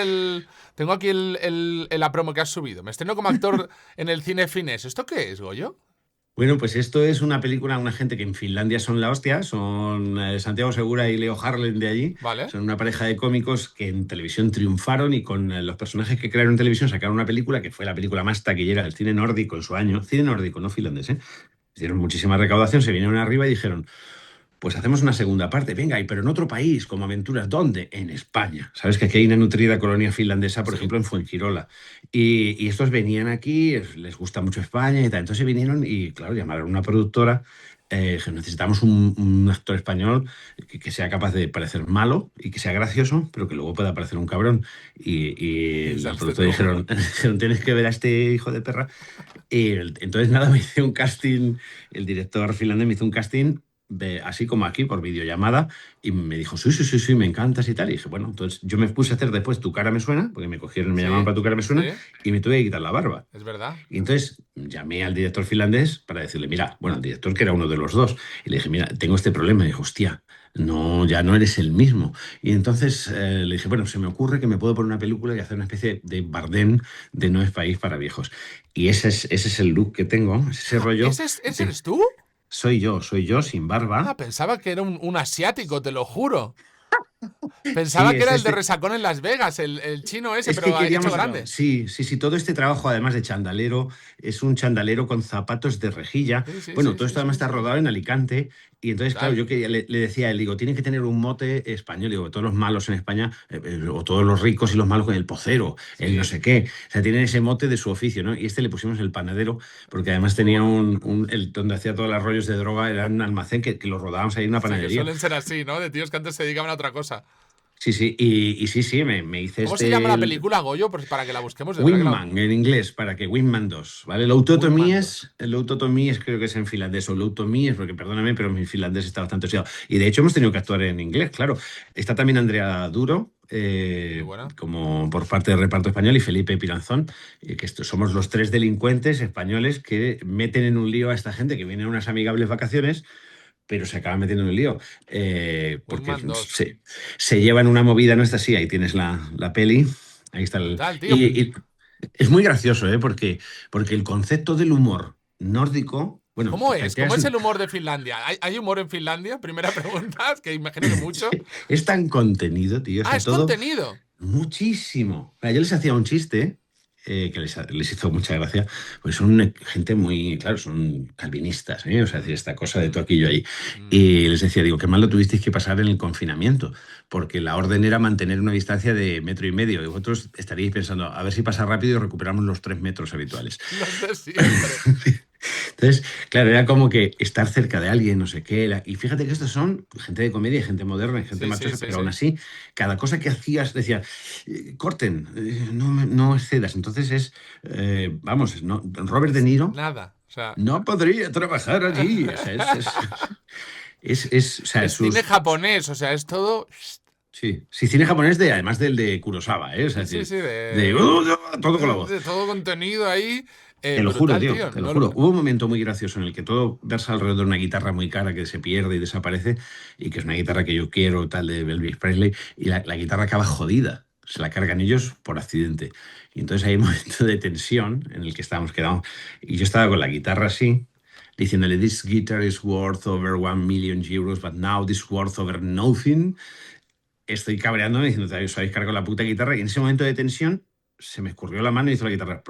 la promo que has subido. Me estreno como actor en el cine finés. ¿Esto qué es, Goyo? Bueno, pues esto es una película, una gente que en Finlandia son la hostia, son Santiago Segura y Leo Harlem de allí, Vale. son una pareja de cómicos que en televisión triunfaron y con los personajes que crearon en televisión sacaron una película que fue la película más taquillera del cine nórdico en su año, cine nórdico, no finlandés, ¿eh? Hicieron muchísima recaudación, se vinieron arriba y dijeron, pues hacemos una segunda parte, venga, pero en otro país, como aventuras, ¿dónde? En España. Sabes que aquí hay una nutrida colonia finlandesa, por Sí. ejemplo, en Fuengirola. Y estos venían aquí, les gusta mucho España y tal. Entonces vinieron y, claro, llamaron a una productora. Dijeron, necesitamos un actor español que sea capaz de parecer malo y que sea gracioso, pero que luego pueda parecer un cabrón. Y Y la saliste productora tú, ¿no? dijeron, tienes que ver a este hijo de perra. Y entonces, nada, me hice un casting, el director finlandés me hizo un casting así como aquí, por videollamada, y me dijo, sí, sí, sí, sí, me encantas y tal. Y dije, bueno, entonces yo me puse a hacer después Tu cara me suena, porque me cogieron, me llamaban Sí, para Tu cara me suena, sí, y me tuve que quitar la barba. es verdad. Y entonces llamé al director finlandés para decirle, mira, bueno, al director que era uno de los dos, y le dije, mira, tengo este problema. Y dijo, hostia, no, ya no eres el mismo. Y entonces le dije, bueno, se me ocurre que me puedo poner una película y hacer una especie de Bardem de No es país para viejos. Y ese es el look que tengo, es ese Ah, rollo ¿ese de, eres tú? soy yo sin barba. Ah, pensaba que era un asiático, te lo juro. Sí, Pensaba que es era el de este. Resacón en Las Vegas, el chino ese, Es que pero hecho queríamos, grande. sí, sí, sí, todo este trabajo además de chandalero es un chandalero con zapatos de rejilla. Sí, sí, Bueno, sí, todo sí, esto además sí, está sí. rodado en Alicante y entonces, claro, Brutal. yo le decía a él, digo, tiene que tener un mote español, digo, todos los malos en España, o todos los ricos y los malos con el pocero, el no Sí, sé qué, o sea, tienen ese mote de su oficio, ¿no? Y este le pusimos el panadero porque además muy tenía bueno. donde hacía todos los rollos de droga, era un almacén que lo rodábamos ahí en una Sí, que panadería. suelen ser así, ¿no? De tíos que antes se dedicaban a otra cosa. Sí, sí, y sí, sí, me hice ¿Cómo se llama la este. película, Goyo? Pues para que la busquemos, de verdad que la... Wingman, en inglés, para que Wingman 2, ¿vale? Winmandos. Loutotomíes creo que es en finlandés, o Loutomies, porque perdóname, pero mi finlandés está bastante oxidado. Y de hecho hemos tenido que actuar en inglés, claro. Está también Andrea Duro, Muy buena. como por parte del reparto español, y Felipe Piranzón, que somos los tres delincuentes españoles que meten en un lío a esta gente que viene a unas amigables vacaciones pero se acaba metiendo en el lío. Porque Wingman 2. se llevan una movida, no está así, ahí tienes la peli, ahí está el... Brutal, tío. Y es muy gracioso, porque el concepto del humor nórdico, bueno, ¿Cómo te es? quedas ¿Cómo es en- el humor de Finlandia? ¿Hay humor en Finlandia? Primera pregunta, es que imagino que mucho. es tan contenido, tío, Ah, está es todo contenido. muchísimo. O sea, yo les hacía un chiste que les hizo mucha gracia, pues son gente muy, claro, son calvinistas, ¿eh? O sea, es decir, esta cosa de tú aquí y yo ahí. Mm. Y les decía, digo, qué mal lo tuvisteis que pasar en el confinamiento, porque la orden era mantener una distancia de 1,5 metros, y vosotros estaríais pensando, a ver si pasa rápido y recuperamos los 3 metros habituales. Los de siempre. Entonces, claro, era como que estar cerca de alguien, no sé qué. Y fíjate que estos son gente de comedia, gente moderna, gente Sí, marchosa, sí, pero sí. aún así, cada cosa que hacías decía, corten, no excedas. Entonces vamos, no, Robert De Niro Nada. O sea, no podría trabajar allí. O sea, o sea, es cine japonés, o sea, es todo. sí, cine japonés además del de Kurosawa, ¿eh? O sea, Sí, es sí, decir, sí, de todo con la voz. de todo contenido ahí. Te lo juro, Brutal, tío, tío. te lo juro. Hubo un momento muy gracioso en el que todo versa alrededor de una guitarra muy cara que se pierde y desaparece, y que es una guitarra que yo quiero, tal, de Elvis Presley, y la guitarra acaba jodida. Se la cargan ellos por accidente. Y entonces hay un momento de tensión en el que estábamos quedados. Y yo estaba con la guitarra así, diciéndole, this guitar is worth over 1 million euros, but now this worth over nothing. Estoy cabreándome diciendo, os habéis cargado la puta guitarra, y en ese momento de tensión se me escurrió la mano y hizo la guitarra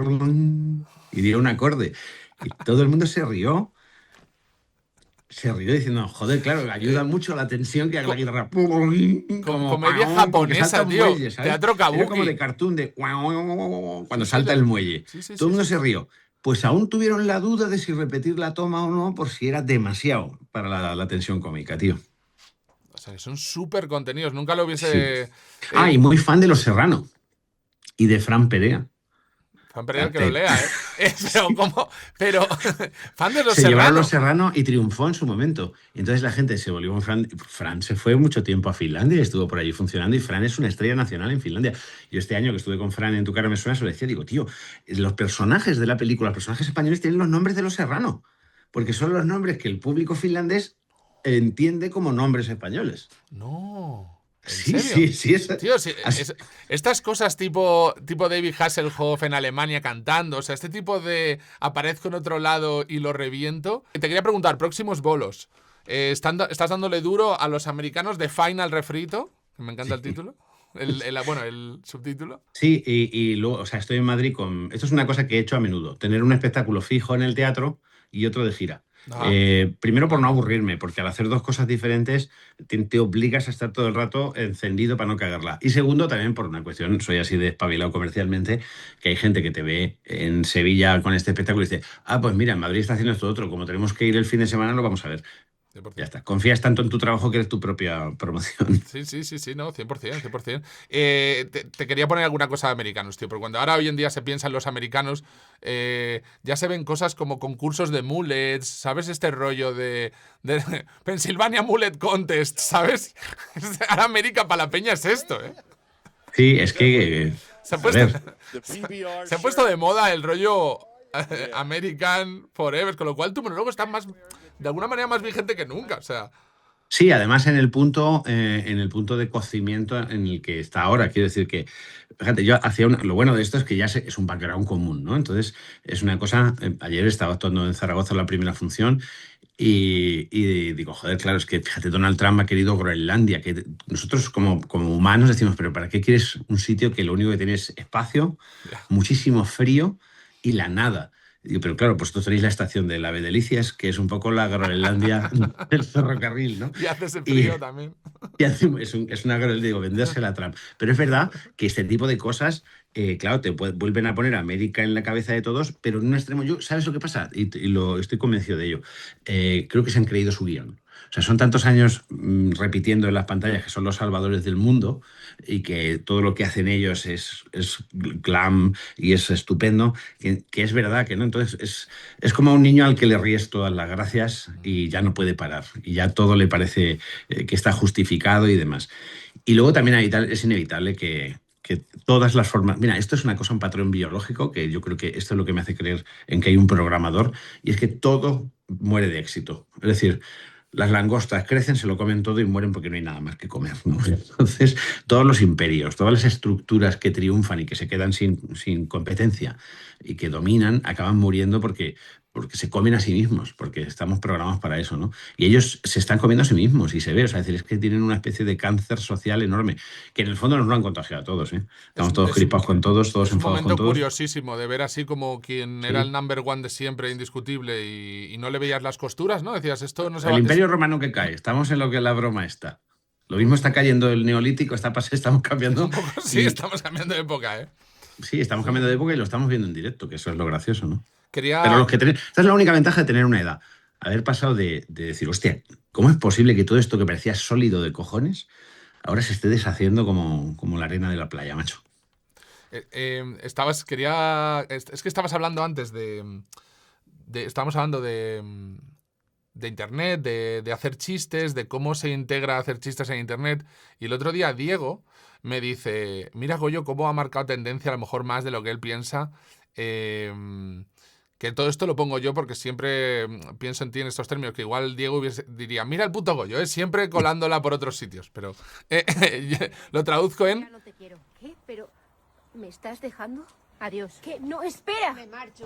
y dio un acorde. Y todo el mundo se rió diciendo, joder, claro, ayuda Eh, mucho la tensión que haga la co- guitarra. Como comedia porque salta japonesa, un tío. muelle, ¿sabes? Teatro Era como kabuki. de cartoon de cuando Sí, sí, salta el muelle. sí, sí, Todo sí, el mundo sí. se rió. Pues aún tuvieron la duda de si repetir la toma o no, por si era demasiado para la tensión cómica, tío. O sea, que son súper contenidos. Nunca lo Sí. hubiese. Y muy fan de Los Serrano y de Fran Perea. Fan Perea el que lo lea, ¿eh? Pero, Sí. ¿cómo? Pero, fan de Los Se llevaron Serrano. Los Serrano y triunfó en su momento. Y entonces la gente se volvió con Fran. Fran se fue mucho tiempo a Finlandia y estuvo por allí funcionando. Y Fran es una estrella nacional en Finlandia. Yo este año que estuve con Fran en Tu cara me suena, se lo decía, digo, tío, los personajes de la película, los personajes españoles tienen los nombres de Los Serrano. Porque son los nombres que el público finlandés entiende como nombres españoles. No. ¿En Sí, serio? sí, sí. Tío, sí, Así- estas cosas tipo David Hasselhoff en Alemania cantando, o sea, este tipo de aparezco en otro lado y lo reviento. Te quería preguntar, próximos bolos. ¿Estás dándole duro a los americanos de Final Refrito? Me encanta el título. El subtítulo. Sí, y luego, o sea, estoy en Madrid con... Esto es una cosa que he hecho a menudo, tener un espectáculo fijo en el teatro y otro de gira. Ah, Primero por no bueno. aburrirme, porque al hacer dos cosas diferentes te obligas a estar todo el rato encendido para no cagarla. Y segundo, también por una cuestión, soy así de espabilado comercialmente, que hay gente que te ve en Sevilla con este espectáculo y dice, pues mira, en Madrid está haciendo esto otro, como tenemos que ir el fin de semana, lo vamos a ver. 100%. Ya está, confías tanto en tu trabajo que eres tu propia promoción. Sí, no, 100%, 100%. Te quería poner alguna cosa de americanos, tío, porque cuando ahora hoy en día se piensa en los americanos, ya se ven cosas como concursos de mullets, ¿sabes? Este rollo de Pennsylvania Mullet Contest, ¿sabes? Ahora América para la peña es esto, ¿eh? Sí, es que... Se ha a puesto, ver, se ha puesto de moda el rollo American Forever, con lo cual tu monólogo está más, de alguna manera más vigente que nunca, o sea... sí, además en el punto de cocimiento en el que está ahora. Quiero decir que, fíjate, lo bueno de esto es que ya es un background común, ¿no? Entonces, es una cosa. Ayer estaba actuando en Zaragoza la primera función y digo, joder, claro, es que fíjate, Donald Trump ha querido Groenlandia, que nosotros como humanos decimos, pero ¿para qué quieres un sitio que lo único que tiene es espacio, muchísimo frío y la nada? Digo, pero claro, pues vosotros tenéis la estación de la Ave Delicias, que es un poco la Groenlandia del ferrocarril, ¿no? Y hace ese Y, frío también. y es una Groenlandia, digo, venderse la Trump. Pero es verdad que este tipo de cosas, claro, vuelven a poner a América en la cabeza de todos, pero en un extremo, ¿sabes lo que pasa? Y lo estoy convencido de ello. Creo que se han creído su guión. O sea, son tantos años repitiendo en las pantallas que son los salvadores del mundo y que todo lo que hacen ellos es glam y es estupendo, que es verdad que no. Entonces es como a un niño al que le ríes todas las gracias y ya no puede parar y ya todo le parece que está justificado y demás. Y luego también es inevitable que todas las formas... Mira, esto es una cosa, un patrón biológico, que yo creo que esto es lo que me hace creer en que hay un programador, y es que todo muere de éxito. Es decir, las langostas crecen, se lo comen todo y mueren porque no hay nada más que comer, ¿no? Entonces, todos los imperios, todas las estructuras que triunfan y que se quedan sin competencia y que dominan, acaban muriendo porque se comen a sí mismos, porque estamos programados para eso, ¿no? Y ellos se están comiendo a sí mismos y se ve, o sea, es decir, es que tienen una especie de cáncer social enorme, que en el fondo nos lo han contagiado a todos, ¿eh? Es, Estamos todos es, gripados con todos, todos es un enfadados con momento todos. curiosísimo de ver así como quien era el Sí. number one de siempre, indiscutible, y no le veías las costuras, ¿no? Decías, esto no se El va... Imperio Romano que cae, estamos en lo que la broma está. Lo mismo está cayendo el Neolítico, estamos Un cambiando poco, sí, y estamos cambiando de época, ¿eh? sí, estamos cambiando de época y lo estamos viendo en directo, que eso es lo gracioso, ¿no? Pero Quería... los que esta es la única ventaja de tener una edad. Haber pasado de decir, hostia, ¿cómo es posible que todo esto que parecía sólido de cojones ahora se esté deshaciendo como la arena de la playa, macho? Es que estabas hablando antes estábamos hablando de internet, de hacer chistes, de cómo se integra hacer chistes en internet. Y el otro día Diego me dice, mira Goyo, cómo ha marcado tendencia a lo mejor más de lo que él piensa. Que todo esto lo pongo yo porque siempre pienso en ti en estos términos, que igual Diego diría, mira el puto Goyo, siempre colándola por otros sitios. Pero lo traduzco en... Ya no te quiero. ¿Qué? ¿Pero me estás dejando? Adiós. ¿Qué? No, espera. Me marcho.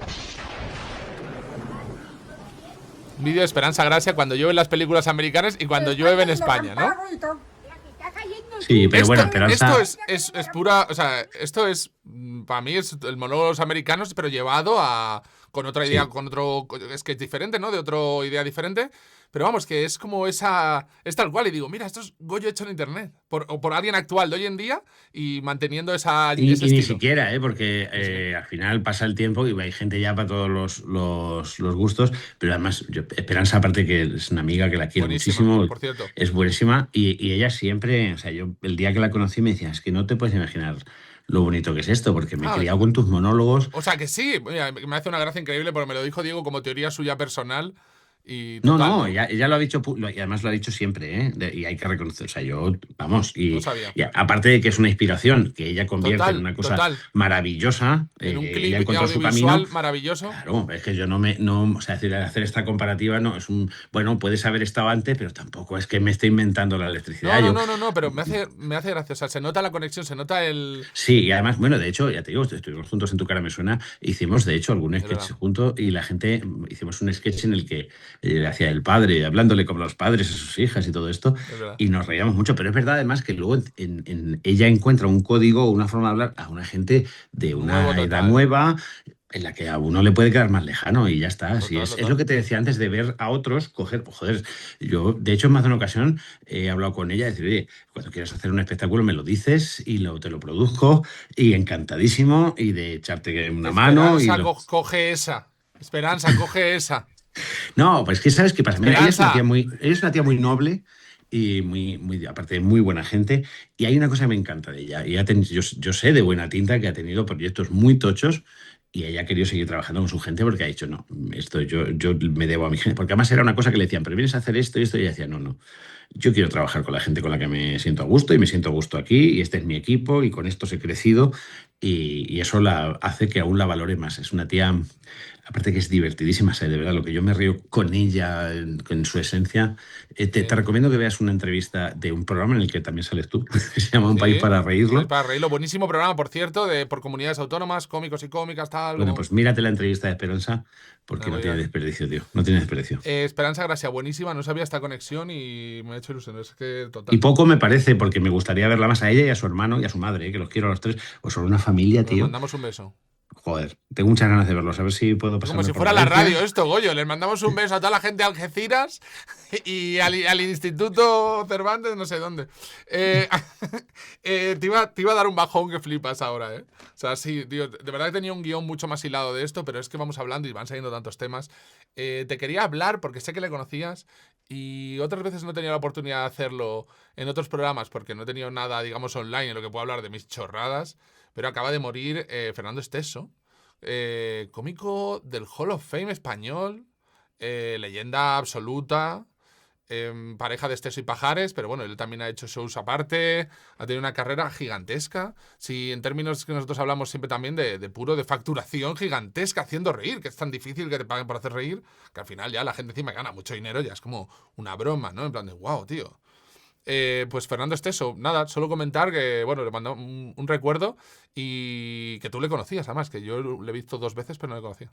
Vídeo de Esperanza Gracia cuando llueve en las películas americanas y cuando llueve en España, ¿no? Sí, pero bueno, Esperanza... Esto es pura... O sea, esto es... Para mí es el monólogo de los americanos, pero llevado con otra idea, Sí. con otro sketch diferente, ¿no? De otra idea diferente. Pero vamos, que es como esa... Es tal cual. Y digo, mira, esto es Goyo hecho en internet. O por alguien actual de hoy en día y manteniendo ese Y ni estilo. siquiera, porque al final pasa el tiempo y hay gente ya para todos los gustos, pero además Esperanza, aparte que es una amiga que la quiero Buenísima, muchísimo, por cierto. es buenísima y ella siempre, o sea, yo el día que la conocí me decía, es que no te puedes imaginar lo bonito que es esto, porque me he Ah, criado con tus monólogos. O sea que sí, mira, me hace una gracia increíble porque me lo dijo Diego como teoría suya personal y No, total, no, ¿no? ella lo ha dicho, y además lo ha dicho siempre, ¿eh? Y hay que reconocer, o sea, yo, vamos, No sabía. y aparte de que es una inspiración que ella convierte en Total, una cosa total. maravillosa, En un ella clip encontró su audiovisual camino. maravilloso. Claro, es que yo o sea, decir, hacer esta comparativa no es bueno, puedes haber estado antes, pero tampoco es que me esté inventando la electricidad. No, pero me hace gracia. O sea, se nota la conexión, se nota el... Sí, y además, bueno, de hecho, ya te digo, estuvimos juntos en Tu cara me suena, hicimos de hecho algún Es sketch verdad, juntos y la gente, hicimos un sketch en el que hacía el padre, hablándole como los padres a sus hijas y todo esto, es verdad. y nos reíamos mucho, pero es verdad además que luego ella encuentra un código, una forma de hablar a una gente de Nuevo una edad total. nueva, en la que a uno le puede quedar más lejano y ya está. Así Total, es lo total. que te decía antes de ver a otros coger, pues, joder, yo de hecho en más de una ocasión he hablado con ella y decir, oye, cuando quieras hacer un espectáculo me lo dices y te lo produzco y encantadísimo y de echarte una mano y Esperanza, coge esa. Esperanza, coge esa. No, pues que sabes qué pasa. Mira, Esperanza. ella es una tía muy noble y aparte de muy buena gente. Y hay una cosa que me encanta de ella. Yo sé de buena tinta que ha tenido proyectos muy tochos y ella ha querido seguir trabajando con su gente porque ha dicho, no, esto yo me debo a mi gente. Porque además era una cosa que le decían, pero vienes a hacer esto y esto. Y ella decía, no, no. Yo quiero trabajar con la gente con la que me siento a gusto y me siento a gusto aquí y este es mi equipo y con estos he crecido y eso la hace que aún la valore más. Es una tía, aparte que es divertidísima, de verdad, lo que yo me río con ella, en su esencia. Te Sí, recomiendo que veas una entrevista de un programa en el que también sales tú, que se llama Un país sí. para Un país reírlo. para reírlo. Buenísimo programa, por cierto, por comunidades autónomas, cómicos y cómicas, tal. Bueno, pues mírate la entrevista de Esperanza Me porque no voy tiene a- desperdicio, tío. No tiene desperdicio. Esperanza Gracia, buenísima. No sabía esta conexión y me ha hecho ilusión. Es que Y total. poco me parece, porque me gustaría verla más a ella y a su hermano y a su madre, que los quiero a los tres. O son una familia, Les tío. mandamos un beso. Joder, tengo muchas ganas de verlos. A ver si puedo Como pasarme si por fuera la Valencia. radio esto, Goyo. Les mandamos un beso a toda la gente de Algeciras y al Instituto Cervantes, no sé dónde. Eh, te iba a dar un bajón que flipas ahora, ¿eh? O sea, sí, tío, de verdad que tenía un guión mucho más hilado de esto, pero es que vamos hablando y van saliendo tantos temas. Te quería hablar porque sé que le conocías y otras veces no he tenido la oportunidad de hacerlo en otros programas porque no he tenido nada, digamos, online en lo que puedo hablar de mis chorradas, pero acaba de morir Fernando Esteso, cómico del Hall of Fame español, leyenda absoluta. pareja de Esteso y Pajares, pero bueno, él también ha hecho shows aparte, ha tenido una carrera gigantesca. Sí, en términos que nosotros hablamos siempre también de facturación gigantesca, haciendo reír, que es tan difícil que te paguen por hacer reír, que al final ya la gente encima gana mucho dinero, ya es como una broma, ¿no? En plan de, wow, tío. Pues Fernando Esteso, nada, solo comentar que, bueno, le mandó un recuerdo y que tú le conocías, además, que yo le he visto 2 veces, pero no le conocía.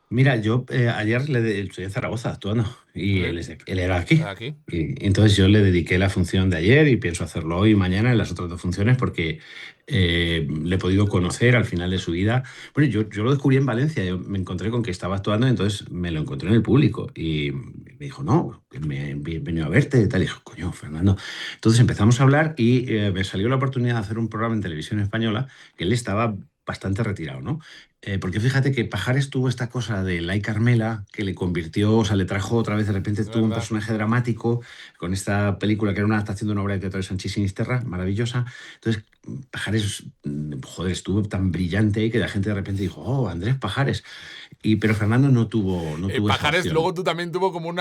Mira, yo ayer estoy en Zaragoza actuando y ¿Sí? él era aquí. Aquí. Y entonces yo le dediqué la función de ayer y pienso hacerlo hoy y mañana en las otras 2 funciones porque le he podido conocer al final de su vida. Bueno, yo lo descubrí en Valencia, yo me encontré con que estaba actuando, entonces me lo encontré en el público y me dijo, no, que me he venido a verte y tal. Y dijo, coño, Fernando. Entonces empezamos a hablar y me salió la oportunidad de hacer un programa en televisión española que él estaba bastante retirado, ¿no? Porque fíjate que Pajares tuvo esta cosa de Lai Carmela que le convirtió, o sea, le trajo otra vez, de repente Es tuvo un verdad. personaje dramático con esta película que era una adaptación de una obra de teatro de Sanchís Sinisterra, maravillosa. Entonces, Pajares, joder, estuvo tan brillante que la gente de repente dijo, oh, Andrés Pajares. Pero Fernando no tuvo esa Pajares opción. luego tú también tuvo como un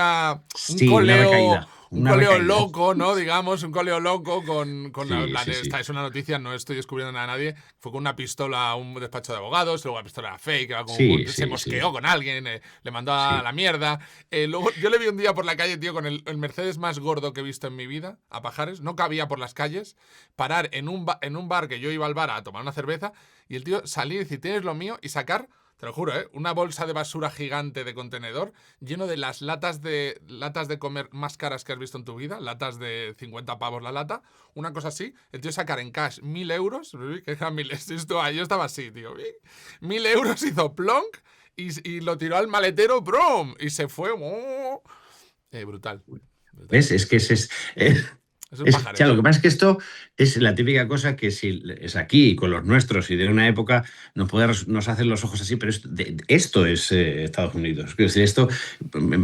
Sí, una coleo, recaída, un una coleo recaída. loco, ¿no? Digamos, un coleo loco con Sí, sí, esta sí. es una noticia, no estoy descubriendo nada a nadie. Fue con una pistola a un despacho de abogados, luego la pistola era fake, era como Sí, se sí, sí, mosqueó con alguien, le mandó a sí. la mierda. Luego yo le vi un día por la calle, tío, con el Mercedes más gordo que he visto en mi vida, a Pajares, no cabía por las calles, parar en un bar que yo iba al bar a tomar una cerveza y el tío salir y decir, ¿tienes lo mío? Y sacar, te lo juro, una bolsa de basura gigante de contenedor lleno de las latas de comer más caras que has visto en tu vida, latas de 50 pavos la lata, una cosa así. El tío sacar en cash 1.000 euros, que eran 1.000, yo estaba así, tío. 1.000 euros hizo plonk y lo tiró al maletero, ¡brum! Y se fue. Brutal. Brutal. ¿Ves? Es que Es un ya, lo Pajares. que pasa es que esto es la típica cosa que si es aquí con los nuestros y de una época nos hacen los ojos así, pero esto es Estados Unidos. Quiero decir,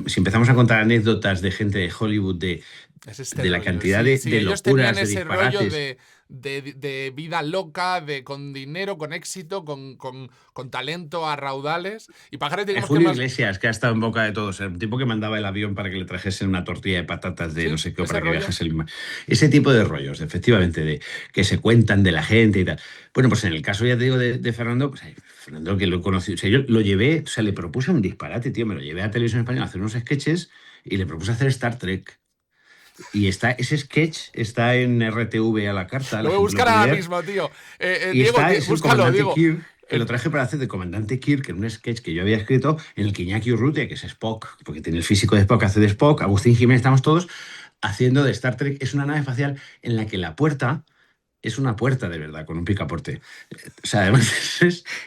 si empezamos a contar anécdotas de gente de Hollywood, Es este de la rollo. cantidad Si de ellos tenían locuras, de ese rollo disparates. de vida loca, con dinero, con éxito, con talento a raudales. Y Pajares, digamos que Julio más. Iglesias, que ha estado en boca de todos, el tipo que mandaba el avión para que le trajesen una tortilla de patatas de no Sí, sé qué, o ese para que rollo. viajase ese tipo de rollos, efectivamente, que se cuentan de la gente y tal. Bueno, pues en el caso, ya te digo, de Fernando, pues Fernando, que lo he conocido, o sea, yo lo llevé, o sea, le propuse un disparate, tío, me lo llevé a Televisión Española a hacer unos sketches y le propuse hacer Star Trek. Y ese sketch está en RTV a la carta, Lo la voy a gente lo buscar puede ahora ver. mismo, tío. Y Diego, es el búscalo, comandante Diego. Kirk, que lo traje para hacer de comandante Kirk, que era un sketch que yo había escrito en el que Iñaki Urrutia, que es Spock, porque tiene el físico de Spock, hace de Spock, Agustín Jiménez, estamos todos haciendo de Star Trek. Es una nave espacial en la que la puerta es una puerta de verdad, con un picaporte. O sea, además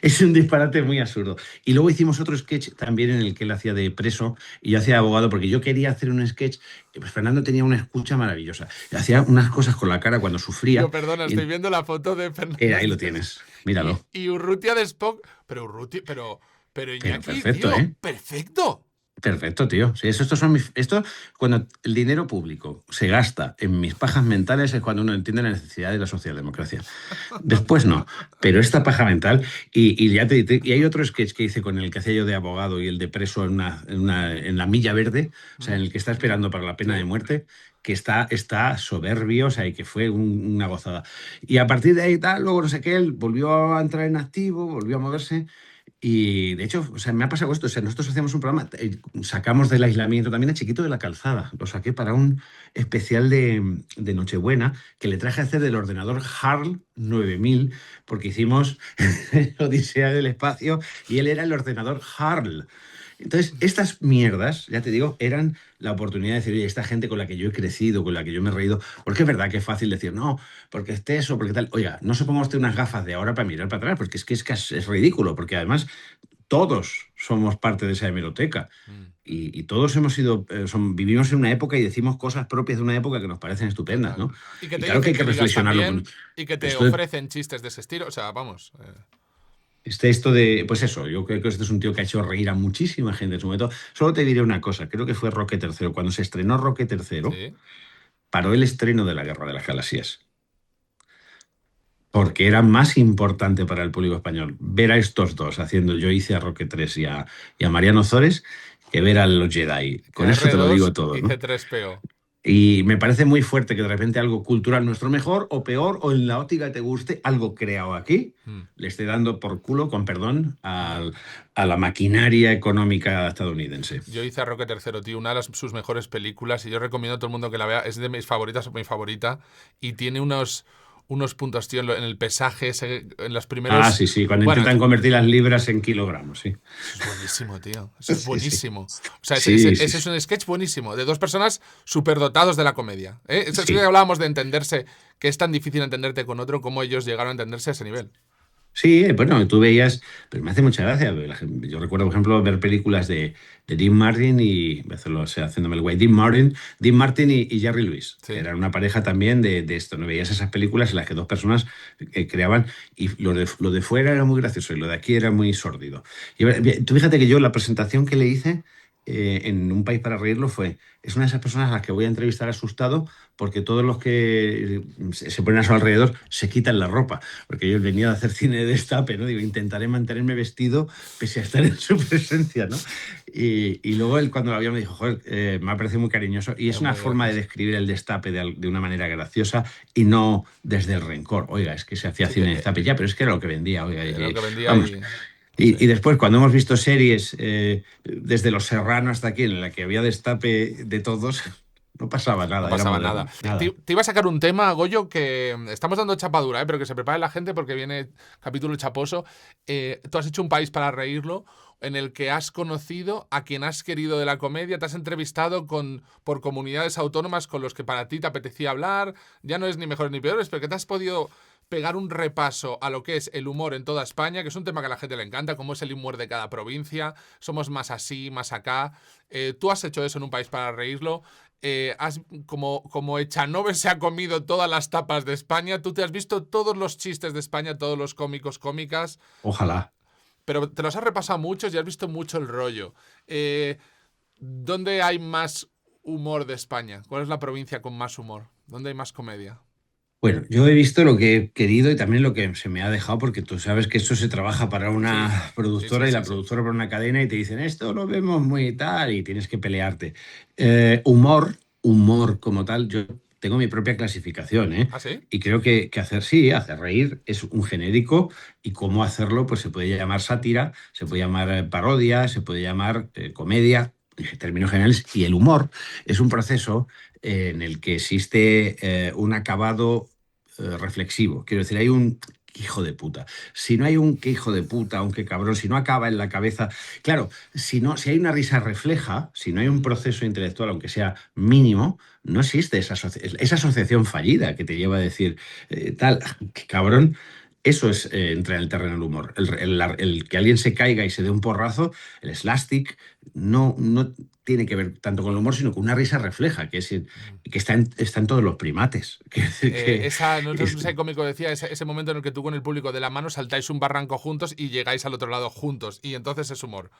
es un disparate muy absurdo. Y luego hicimos otro sketch también en el que él hacía de preso y yo hacía de abogado, porque yo quería hacer un sketch. Pues Fernando tenía una escucha maravillosa. Hacía unas cosas con la cara cuando Tío, sufría. perdona, estoy Y viendo la foto de Fernando ahí lo Esteso. tienes, míralo. Y Urrutia de Spock. Pero Urrutia, pero Pero Iñaki, perfecto, tío, ¿eh? perfecto. Perfecto, tío. Sí, esto, cuando el dinero público se gasta en mis pajas mentales es cuando uno entiende la necesidad de la socialdemocracia. Después no, pero esta paja mental, y hay otro sketch que hice con el que hacía yo de abogado y el de preso en la milla verde, o sea, en el que está esperando para la pena de Sí. muerte, que está soberbio, o sea, y que fue una gozada. Y a partir de ahí tal, luego no sé qué, él volvió a entrar en activo, volvió a moverse. Y de hecho, o sea, me ha pasado esto. O sea, nosotros hacíamos un programa, sacamos del aislamiento también a Chiquito de la Calzada. Lo saqué para un especial de Nochebuena que le traje a hacer del ordenador HARL 9000, porque hicimos Odisea del Espacio y él era el ordenador HARL. Entonces, estas mierdas, ya te digo, eran la oportunidad de decir, oye, esta gente con la que yo he crecido, con la que yo me he reído, porque es verdad que es fácil decir, no, porque esté eso, porque tal. Oiga, no se ponga usted unas gafas de ahora para mirar para atrás, porque es ridículo, porque además todos somos parte de esa hemeroteca y todos hemos sido, vivimos en una época y decimos cosas propias de una época que nos parecen estupendas, Total. ¿no? Y que Y te claro que dicen hay que que digas reflexionarlo con también y que te esto. ofrecen chistes de ese estilo. O sea, vamos. Esto de, pues eso, yo creo que este es un tío que ha hecho reír a muchísima gente en su momento. Solo te diré una cosa, creo que fue Roque III. Cuando se estrenó Roque III, Sí. paró el estreno de la Guerra de las Galaxias. Porque era más importante para el público español ver a estos dos haciendo, yo hice a Roque III y a Mariano Zores, que ver a los Jedi. Que Con eso te lo digo R2 todo, y ¿no? C3PO. Y me parece muy fuerte que de repente algo cultural, nuestro mejor o peor, o en la óptica que te guste, algo creado aquí, le esté dando por culo, con perdón, a la maquinaria económica estadounidense. Yo hice a Roque III, tío, una de sus mejores películas, y yo recomiendo a todo el mundo que la vea. Es de mis favoritas, mi favorita, y tiene unos puntos, tío, en el pesaje, en los primeros... Sí, sí, cuando Bueno, intentan convertir las libras en kilogramos, sí. eso es buenísimo, tío. Eso es Sí, sí. buenísimo. O sea, Sí, sí, ese es un sketch buenísimo, de dos personas superdotados de la comedia. Eso es sí. que hablábamos de entenderse, que es tan difícil entenderte con otro, como ellos llegaron a entenderse a ese nivel. Sí, bueno, tú veías, pero me hace mucha gracia. Yo recuerdo, por ejemplo, ver películas de Dean Martin y, voy a hacerlo, o sea, haciéndome el güey, Dean Martin y Jerry Lewis, que Sí. eran una pareja también de esto, ¿no? Veías esas películas en las que dos personas creaban y lo de fuera era muy gracioso y lo de aquí era muy sórdido. Y tú fíjate que yo la presentación que le hice en Un País para Reírlo es una de esas personas a las que voy a entrevistar asustado porque todos los que se ponen a su alrededor se quitan la ropa, porque yo venía a hacer cine de destape, ¿no? Digo, intentaré mantenerme vestido pese a estar en su presencia, ¿no? Y luego él cuando lo vio me dijo, joder, me ha parecido muy cariñoso y es una Muy forma de gracioso. describir el destape de una manera graciosa y no desde el rencor. Oiga, es que se hacía Sí, que cine de destape ya, pero es que era lo que vendía, oiga, era lo que vendía vamos. y... Sí. Y después, cuando hemos visto series, desde Los Serrano hasta aquí, en la que había destape de todos, no pasaba No nada, era pasaba nada. moderno, nada. Te iba a sacar un tema, Goyo, que estamos dando chapadura, pero que se prepare la gente porque viene capítulo chaposo. Tú has hecho Un País para Reírlo, en el que has conocido a quien has querido de la comedia, te has entrevistado por comunidades autónomas con los que para ti te apetecía hablar. Ya no es ni mejores ni peores, pero que te has podido pegar un repaso a lo que es el humor en toda España, que es un tema que a la gente le encanta, cómo es el humor de cada provincia. Somos más así, más acá. Tú has hecho eso en Un País para Reírlo. Como Echanove se ha comido todas las tapas de España, tú te has visto todos los chistes de España, todos los cómicos, cómicas, Ojalá. pero te los has repasado muchos y has visto mucho el rollo. ¿Dónde hay más humor de España? ¿Cuál es la provincia con más humor? ¿Dónde hay más comedia? Bueno, yo he visto lo que he querido y también lo que se me ha dejado, porque tú sabes que esto se trabaja para Sí, una sí, sí, productora y la sí, sí. productora para una cadena y te dicen, esto lo vemos muy tal y tienes que pelearte. Humor como tal, yo tengo mi propia clasificación, ¿eh? ¿Ah, sí? Y creo que hacer reír es un genérico y cómo hacerlo, pues se puede llamar sátira, se puede llamar parodia, se puede llamar comedia, en términos generales, y el humor es un proceso en el que existe un acabado reflexivo. Quiero decir, hay un "qué hijo de puta". Si no hay un "qué hijo de puta", un "qué cabrón", si no acaba en la cabeza. Claro, si hay una risa refleja, si no hay un proceso intelectual, aunque sea mínimo, no existe esa asociación fallida que te lleva a decir tal, qué cabrón. Eso es entrar en el terreno del humor. El que alguien se caiga y se dé un porrazo, el slastic, no tiene que ver tanto con el humor, sino con una risa refleja, que está en todos los primates. Quiero decir que No sé, cómico decía, ese momento en el que tú con el público de la mano saltáis un barranco juntos y llegáis al otro lado juntos. Y entonces es humor.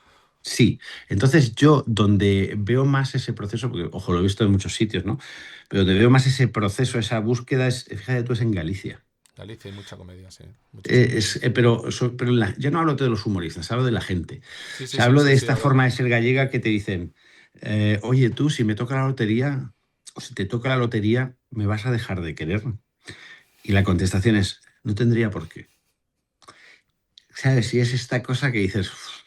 sí. Entonces yo donde veo más ese proceso, porque ojo, lo he visto en muchos sitios, ¿no? Pero donde veo más ese proceso, esa búsqueda, fíjate tú, es en Galicia. Galicia hay mucha comedia, sí. Muchísima. Ya no hablo de los humoristas, hablo de la gente. Sí, O sí, sea, sí, hablo sí, de sí, esta forma hablo. de ser gallega que te dicen, oye, tú, si me toca la lotería, o si te toca la lotería, ¿me vas a dejar de querer? Y la contestación es, no tendría por qué. ¿Sabes? Y es esta cosa que dices, "Uf,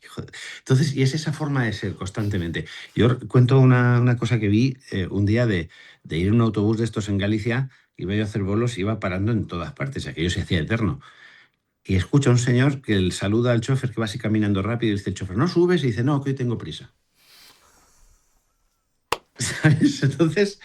hijo de-". Entonces, y es esa forma de ser constantemente. Yo cuento una cosa que vi un día de ir en un autobús de estos en Galicia, iba yo a hacer bolos, iba parando en todas partes, aquello se hacía eterno. Y escucha a un señor que le saluda al chofer que va así caminando rápido y dice el chofer, ¿no subes? Y dice, no, que hoy tengo prisa. ¿Sabes? Entonces,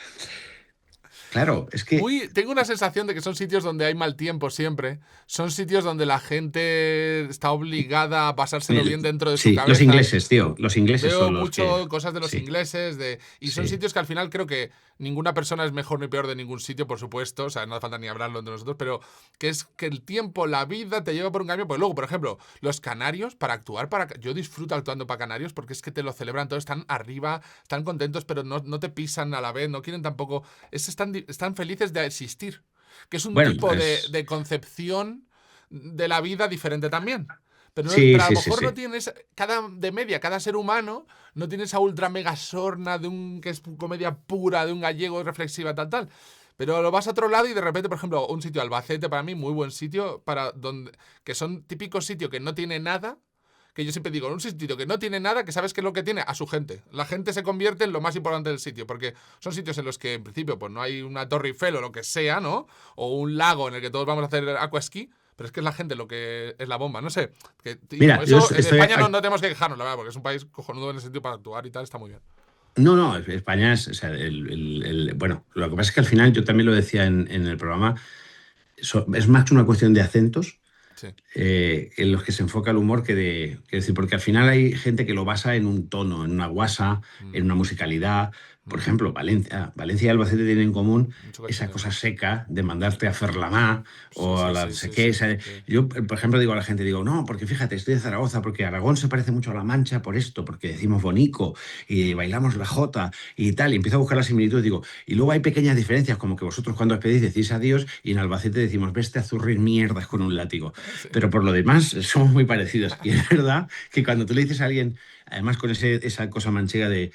claro, es que Tengo una sensación de que son sitios donde hay mal tiempo siempre. Son sitios donde la gente está obligada a pasárselo bien dentro de su sí, los cabeza. ingleses, tío, los ingleses Veo son los que... mucho cosas de los Sí, ingleses y son sí. sitios que al final creo que ninguna persona es mejor ni peor de ningún sitio, por supuesto, o sea, no hace falta ni hablarlo entre nosotros, pero que es que el tiempo, la vida te lleva por un camino, porque luego, por ejemplo, los canarios para actuar, yo disfruto actuando para canarios porque es que te lo celebran todos, están arriba, están contentos, pero no te pisan a la vez, no quieren tampoco, están felices de existir, que es un Bueno, tipo de concepción de la vida diferente también. Pero, Sí, pero a lo sí, sí, mejor sí. no tienes, cada ser humano no tiene esa ultra mega sorna que es comedia pura, de un gallego reflexiva, tal. Pero lo vas a otro lado y de repente, por ejemplo, un sitio Albacete, para mí, muy buen sitio, que son típicos sitios que no tiene nada, que yo siempre digo, un sitio que no tiene nada, que sabes que es lo que tiene, a su gente. La gente se convierte en lo más importante del sitio, porque son sitios en los que, en principio, pues no hay una Torre Eiffel o lo que sea, ¿no? O un lago en el que todos vamos a hacer aquasquí, pero es que es la gente lo que es la bomba, no sé. Y como Mira, yo eso, en estoy... España no tenemos que quejarnos, la verdad, porque es un país cojonudo en ese sentido para actuar y tal, está muy bien. No, España es... O sea, bueno, lo que pasa es que al final, yo también lo decía en el programa, es más que una cuestión de acentos Sí. en los que se enfoca el humor que decir, porque al final hay gente que lo basa en un tono, en una guasa, en una musicalidad. Por ejemplo, Valencia y Albacete tienen en común Mucho esa cachondeo. cosa seca de mandarte a Ferlamá Sí, o a sí, la sí, no sé sí, qué. sí, sí. Yo, por ejemplo, digo a la gente, digo, no, porque fíjate, estoy de Zaragoza, porque Aragón se parece mucho a La Mancha por esto, porque decimos bonico y bailamos la jota y tal, y empiezo a buscar las similitudes, digo, y luego hay pequeñas diferencias, como que vosotros cuando os pedís decís adiós y en Albacete decimos, veste a zurrir mierdas con un látigo. Sí. Pero por lo demás somos muy parecidos. Y es verdad que cuando tú le dices a alguien, además con esa cosa manchega de,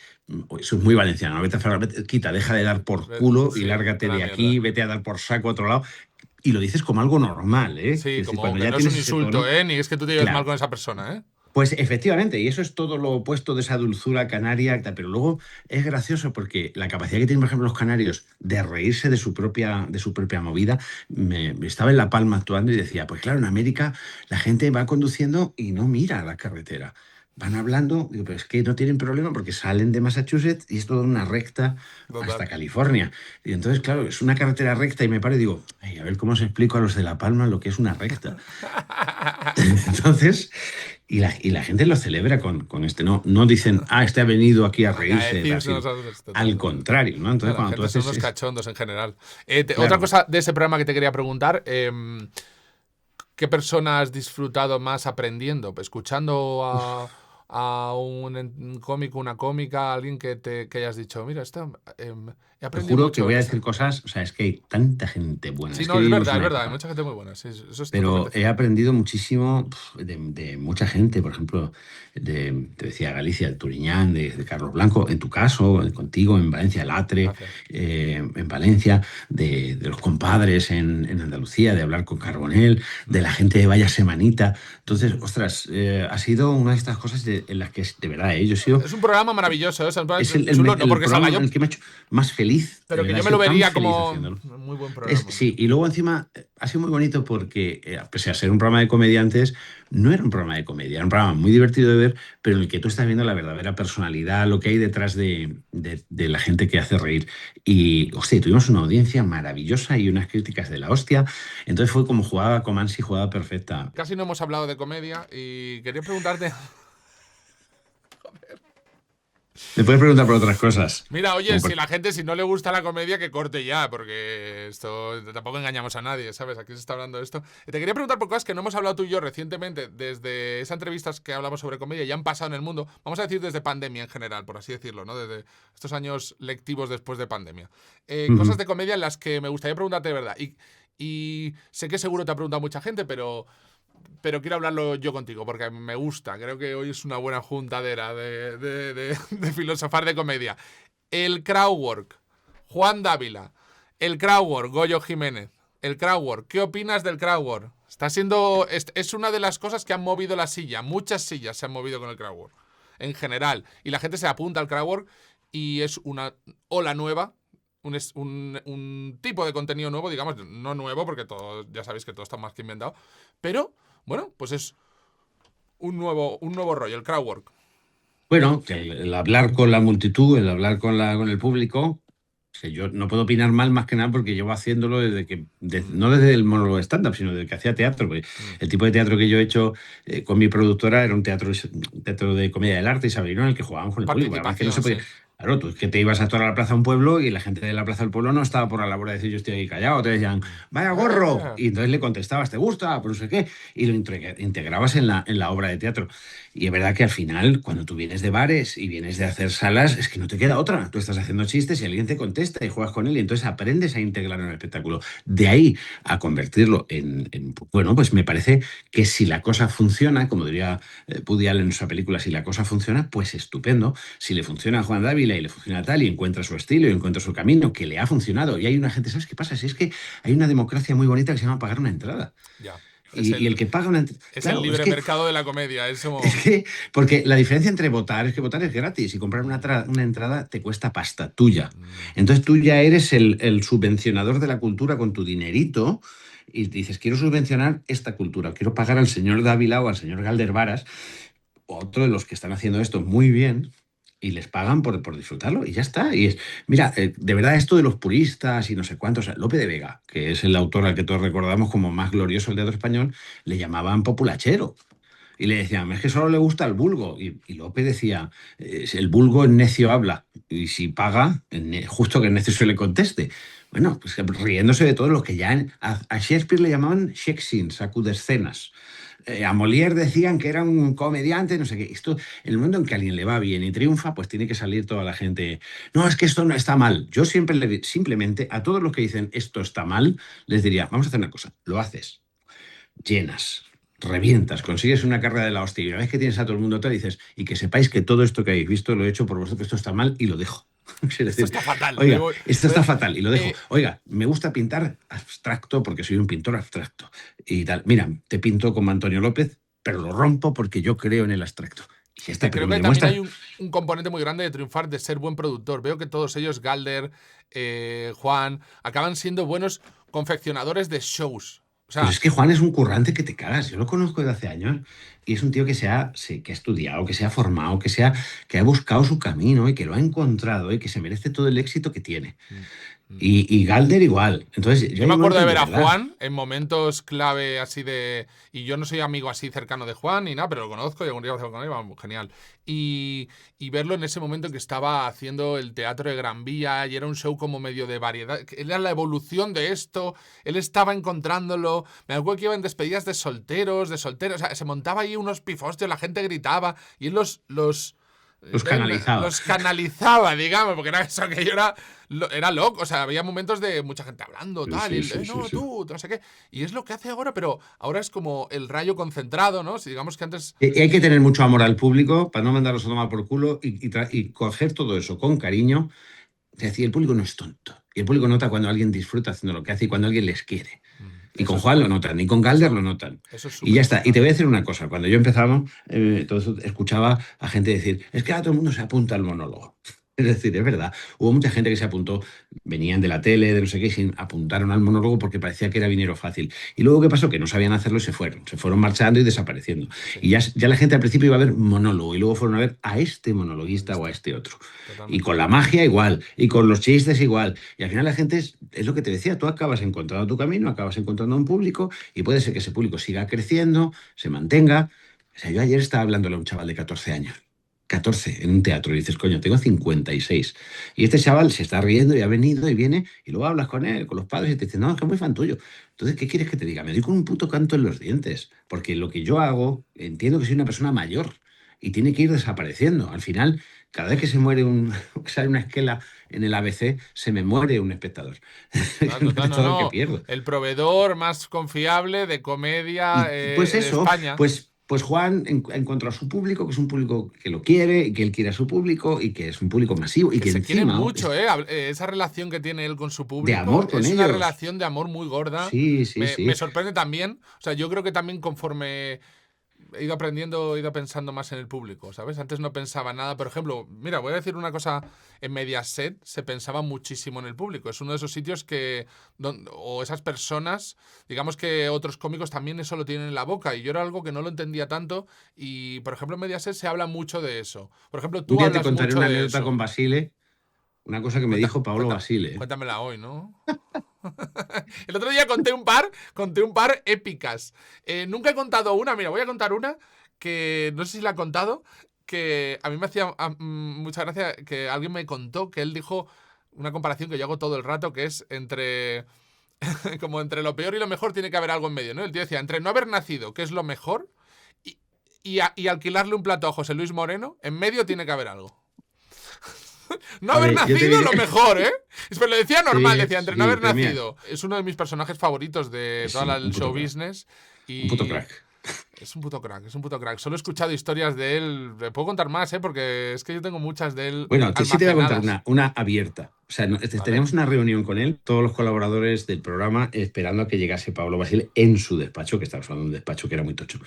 eso es muy valenciano, ¿no? Vete a Ferrol, quita, deja de dar por culo y Sí, lárgate una de mierda. aquí, vete a dar por saco a otro lado. Y lo dices como algo normal, ¿eh? Sí, Es decir, como cuando que ya no es un tienes ese insulto, tono, ¿eh? Ni es que tú te lleves mal claro. con esa persona, ¿eh? Pues efectivamente, y eso es todo lo opuesto de esa dulzura canaria, pero luego es gracioso porque la capacidad que tienen, por ejemplo, los canarios de reírse de su propia movida, estaba en La Palma actuando y decía, pues claro, en América la gente va conduciendo y no mira la carretera. Van hablando, digo, pero es que no tienen problema porque salen de Massachusetts y es toda una recta hasta Total. California. Y entonces, claro, es una carretera recta y me paro y digo, ay, a ver cómo os explico a los de La Palma lo que es una recta. Entonces, y la gente lo celebra con este. No dicen, este ha venido aquí a A reírse de decir Brasil. nosotros, Al total. contrario, ¿no? Entonces, La cuando tú gente son haces unos cachondos en general. Otra claro, cosa de ese programa que te quería preguntar, ¿qué persona has disfrutado más aprendiendo? ¿Escuchando a un cómico, una cómica, alguien que hayas dicho, mira, he te aprendido juro que mucho voy en a esa? decir cosas, o sea, es que hay tanta gente buena. Sí, Es no, que es vivimos una verdad, hay época. mucha gente muy buena, sí, eso es Pero totalmente he cierto. aprendido muchísimo de mucha gente, por ejemplo, te decía Galicia, el Turiñán, de Carlos Blanco, en tu caso, contigo, en Valencia, Latre, Gracias. en Valencia, de los compadres en Andalucía, de hablar con Carbonell, de la gente de Vaya Semanita. Entonces, ostras, ha sido una de estas cosas en las que, de verdad, yo he sido, Es un programa maravilloso, es un es programa chulo, no el porque salga programa en yo, el que me ha hecho más feliz, de pero que verdad, he yo me lo sido tan vería feliz como haciéndolo. un muy buen programa, Sí, tío. y luego encima ha sido muy bonito porque, pese a ser un programa de comediantes, no era un programa de comedia, era un programa muy divertido de ver, pero en el que tú estás viendo la verdadera personalidad, lo que hay detrás de la gente que hace reír. Y, hostia, tuvimos una audiencia maravillosa y unas críticas de la hostia. Entonces fue como jugada Comansi, jugada perfecta. Casi no hemos hablado de comedia y quería preguntarte. Me puedes preguntar por otras cosas. Mira, oye, Como si por- la gente, si no le gusta la comedia, que corte ya, porque esto tampoco engañamos a nadie, ¿sabes? Aquí se está hablando de esto. Y te quería preguntar por cosas que no hemos hablado tú y yo recientemente, desde esas entrevistas que hablamos sobre comedia, ya han pasado en el mundo, vamos a decir desde pandemia en general, por así decirlo, ¿no? Desde estos años lectivos después de pandemia. Cosas Ujú. de comedia en las que me gustaría preguntarte de verdad. Y sé que seguro te ha preguntado mucha gente, pero quiero hablarlo yo contigo, porque me gusta. Creo que hoy es una buena juntadera de filosofar de comedia. El crowdwork, Juan Dávila. El crowdwork, Goyo Jiménez. El crowdwork, ¿qué opinas del crowdwork? Está siendo. Es una de las cosas que han movido la silla. Muchas sillas se han movido con el crowdwork. En general. Y la gente se apunta al crowdwork y es una ola nueva. Un tipo de contenido nuevo, digamos, no nuevo, porque todo, ya sabéis que todo está más que inventado. Pero, bueno, pues es un nuevo rollo, el crowdwork. Bueno, que el hablar con la multitud, el hablar con el público, que yo no puedo opinar mal más que nada porque llevo haciéndolo no desde el monólogo stand-up, sino desde que hacía teatro. Porque Mm. el tipo de teatro que yo he hecho con mi productora era un teatro de comedia del arte, Isabel, en el que jugábamos con el público. Además que no se Participación, podía, sí. Claro, tú es que te ibas a toda la plaza a un pueblo y la gente de la plaza del pueblo no estaba por la labor de decir yo estoy aquí callado, te decían, vaya gorro, y entonces le contestabas, ¿te gusta? Pues no sé qué, y lo integrabas en la obra de teatro. Y es verdad que al final, cuando tú vienes de bares y vienes de hacer salas, es que no te queda otra. Tú estás haciendo chistes y alguien te contesta y juegas con él y entonces aprendes a integrarlo en el espectáculo. De ahí a convertirlo bueno, pues me parece que si la cosa funciona, como diría Woody Allen en su película, si la cosa funciona, pues estupendo. Si le funciona a Juan Dávila y le funciona a tal y encuentra su estilo y encuentra su camino, que le ha funcionado. Y hay una gente, ¿sabes qué pasa? Si es que hay una democracia muy bonita que se llama pagar una entrada. Ya. Y el que paga una entrada... Es el Claro, libre mercado de la comedia. es que, porque la diferencia entre votar es que votar es gratis y comprar una entrada te cuesta pasta tuya. Entonces tú ya eres el subvencionador de la cultura con tu dinerito y dices, quiero subvencionar esta cultura, quiero pagar al señor Dávila o al señor Galdervaras, otro de los que están haciendo esto muy bien, y les pagan por disfrutarlo y ya está. Y es, mira, de verdad esto de los puristas y no sé cuántos, o sea, Lope de Vega, que es el autor al que todos recordamos como más glorioso del teatro español, le llamaban populachero. Y le decían, es que solo le gusta el vulgo. Y Lope decía, el vulgo en necio habla. Y si paga, justo que el necio se le conteste. Bueno, pues riéndose de todos los que ya a Shakespeare le llamaban Shakespeare, sacudescenas. A Molière decían que era un comediante, no sé qué. Esto, en el momento en que a alguien le va bien y triunfa, pues tiene que salir toda la gente. No, es que esto no está mal. Yo siempre simplemente a todos los que dicen esto está mal, les diría, vamos a hacer una cosa, lo haces, llenas, revientas, consigues una carrera de la hostia y una vez que tienes a todo el mundo tal, dices, y que sepáis que todo esto que habéis visto lo he hecho por vosotros, esto está mal y lo dejo. Es Esto decir, está fatal. oiga, esto está fatal y lo dejo. Eh, Oiga, me gusta pintar abstracto porque soy un pintor abstracto y tal. Mira, te pinto como Antonio López, pero lo rompo porque yo creo en el abstracto. Y ya está, pero Creo me que también hay demuestra. un componente muy grande de triunfar, de ser buen productor. Veo que todos ellos, Galder, Juan, acaban siendo buenos confeccionadores de shows. O Pues sea, es que Juan es un currante que te cagas. Yo lo conozco desde hace años y es un tío que que ha estudiado, que se ha formado, que ha buscado su camino y que lo ha encontrado y que se merece todo el éxito que tiene. mm, mm. Y Galder igual. Entonces, yo Yo me hay acuerdo de momentos de ver a verdad. Juan en momentos clave así de... Y yo no soy amigo así cercano de Juan ni nada, pero lo conozco y algún día con él, vamos, genial. Y verlo en ese momento en que estaba haciendo el Teatro de Gran Vía y era un show como medio de variedad. Era la evolución de esto, él estaba encontrándolo. Me acuerdo que iba en despedidas de solteros, o sea, se montaba ahí unos pifostios, la gente gritaba y él Los canalizaba. los canalizaba, digamos, porque era eso que yo era loco. O sea, había momentos de mucha gente hablando, tal, y Sí, él, sí, sí, no, sí. tú, no sé qué. Y es lo que hace ahora, pero ahora es como el rayo concentrado, ¿no? Si digamos que antes. Y hay que tener mucho amor al público para no mandarlos a tomar por culo y coger todo eso con cariño. Es decir, el público no es tonto. Y el público nota cuando alguien disfruta haciendo lo que hace y cuando alguien les quiere. Y Eso con es, Juan lo notan, y con Galder lo eso, notan. eso es Y súper ya está. Y te voy a importante. decir una cosa. Cuando yo empezaba, escuchaba a gente decir, es que ahora todo el mundo se apunta al monólogo. Es decir, es verdad. Hubo mucha gente que se apuntó, venían de la tele, de no sé qué, y se apuntaron al monólogo porque parecía que era dinero fácil. Y luego, ¿qué pasó? Que no sabían hacerlo y se fueron. Se fueron marchando y desapareciendo. Sí, Y ya la gente al principio iba a ver monólogo y luego fueron a ver a este monologuista o a este otro. Y totalmente. con la magia igual, y con los chistes igual. Y al final la gente es lo que te decía, tú acabas encontrando tu camino, acabas encontrando un público y puede ser que ese público siga creciendo, se mantenga. O sea, yo ayer estaba hablándole a un chaval de 14 años. 14 en un teatro y dices, coño, tengo 56. Y este chaval se está riendo y ha venido y viene y luego hablas con él, con los padres y te dicen, no, es que es muy fan tuyo. Entonces, ¿qué quieres que te diga? Me doy con un puto canto en los dientes, porque lo que yo hago, entiendo que soy una persona mayor y tiene que ir desapareciendo. Al final, cada vez que se muere sale una esquela en el ABC, se me muere un espectador. Es Total, un total, no, espectador que no. pierdo. El proveedor más confiable de comedia Y pues de eso, España. pues Juan encontró a su público, que es un público que lo quiere, y que él quiere a su público, y que es un público masivo, y Que que se quieren encima mucho, ¿eh? Esa relación que tiene él con su de público amor con es una ellos. relación de amor muy gorda. Sí, sí, Me sí. sorprende también. O sea, yo creo que también conforme he ido aprendiendo, he ido pensando más en el público, ¿sabes? Antes no pensaba nada. Por ejemplo, mira, voy a decir una cosa. En Mediaset se pensaba muchísimo en el público. Es uno de esos sitios o esas personas, digamos que otros cómicos también eso lo tienen en la boca. Y yo era algo que no lo entendía tanto. Y, por ejemplo, en Mediaset se habla mucho de eso. Por ejemplo, Un tú día te hablas contaré mucho una de anécdota eso. con Basile, una cosa que me dijo Paolo Basile. Cuéntamela hoy, ¿no? El otro día conté un par épicas. Nunca he contado una, mira, voy a contar una que no sé si la he contado, que a mí me hacía mucha gracia que alguien me contó que él dijo una comparación que yo hago todo el rato, que es entre como entre lo peor y lo mejor tiene que haber algo en medio, ¿no? El tío decía, entre no haber nacido, que es lo mejor, y alquilarle un plato a José Luis Moreno, en medio tiene que haber algo. No haber nacido lo mejor, ¿eh? Pero lo decía normal, decía, entre no haber nacido. Es uno de mis personajes favoritos de todo el show business. Un puto crack. Es un puto crack. Solo he escuchado historias de él. Le puedo contar más, porque es que yo tengo muchas de él. Bueno, sí te voy a contar una abierta. O sea, teníamos una reunión con él, todos los colaboradores del programa, esperando a que llegase Pablo Basile en su despacho, que estaba hablando de un despacho que era muy tocho,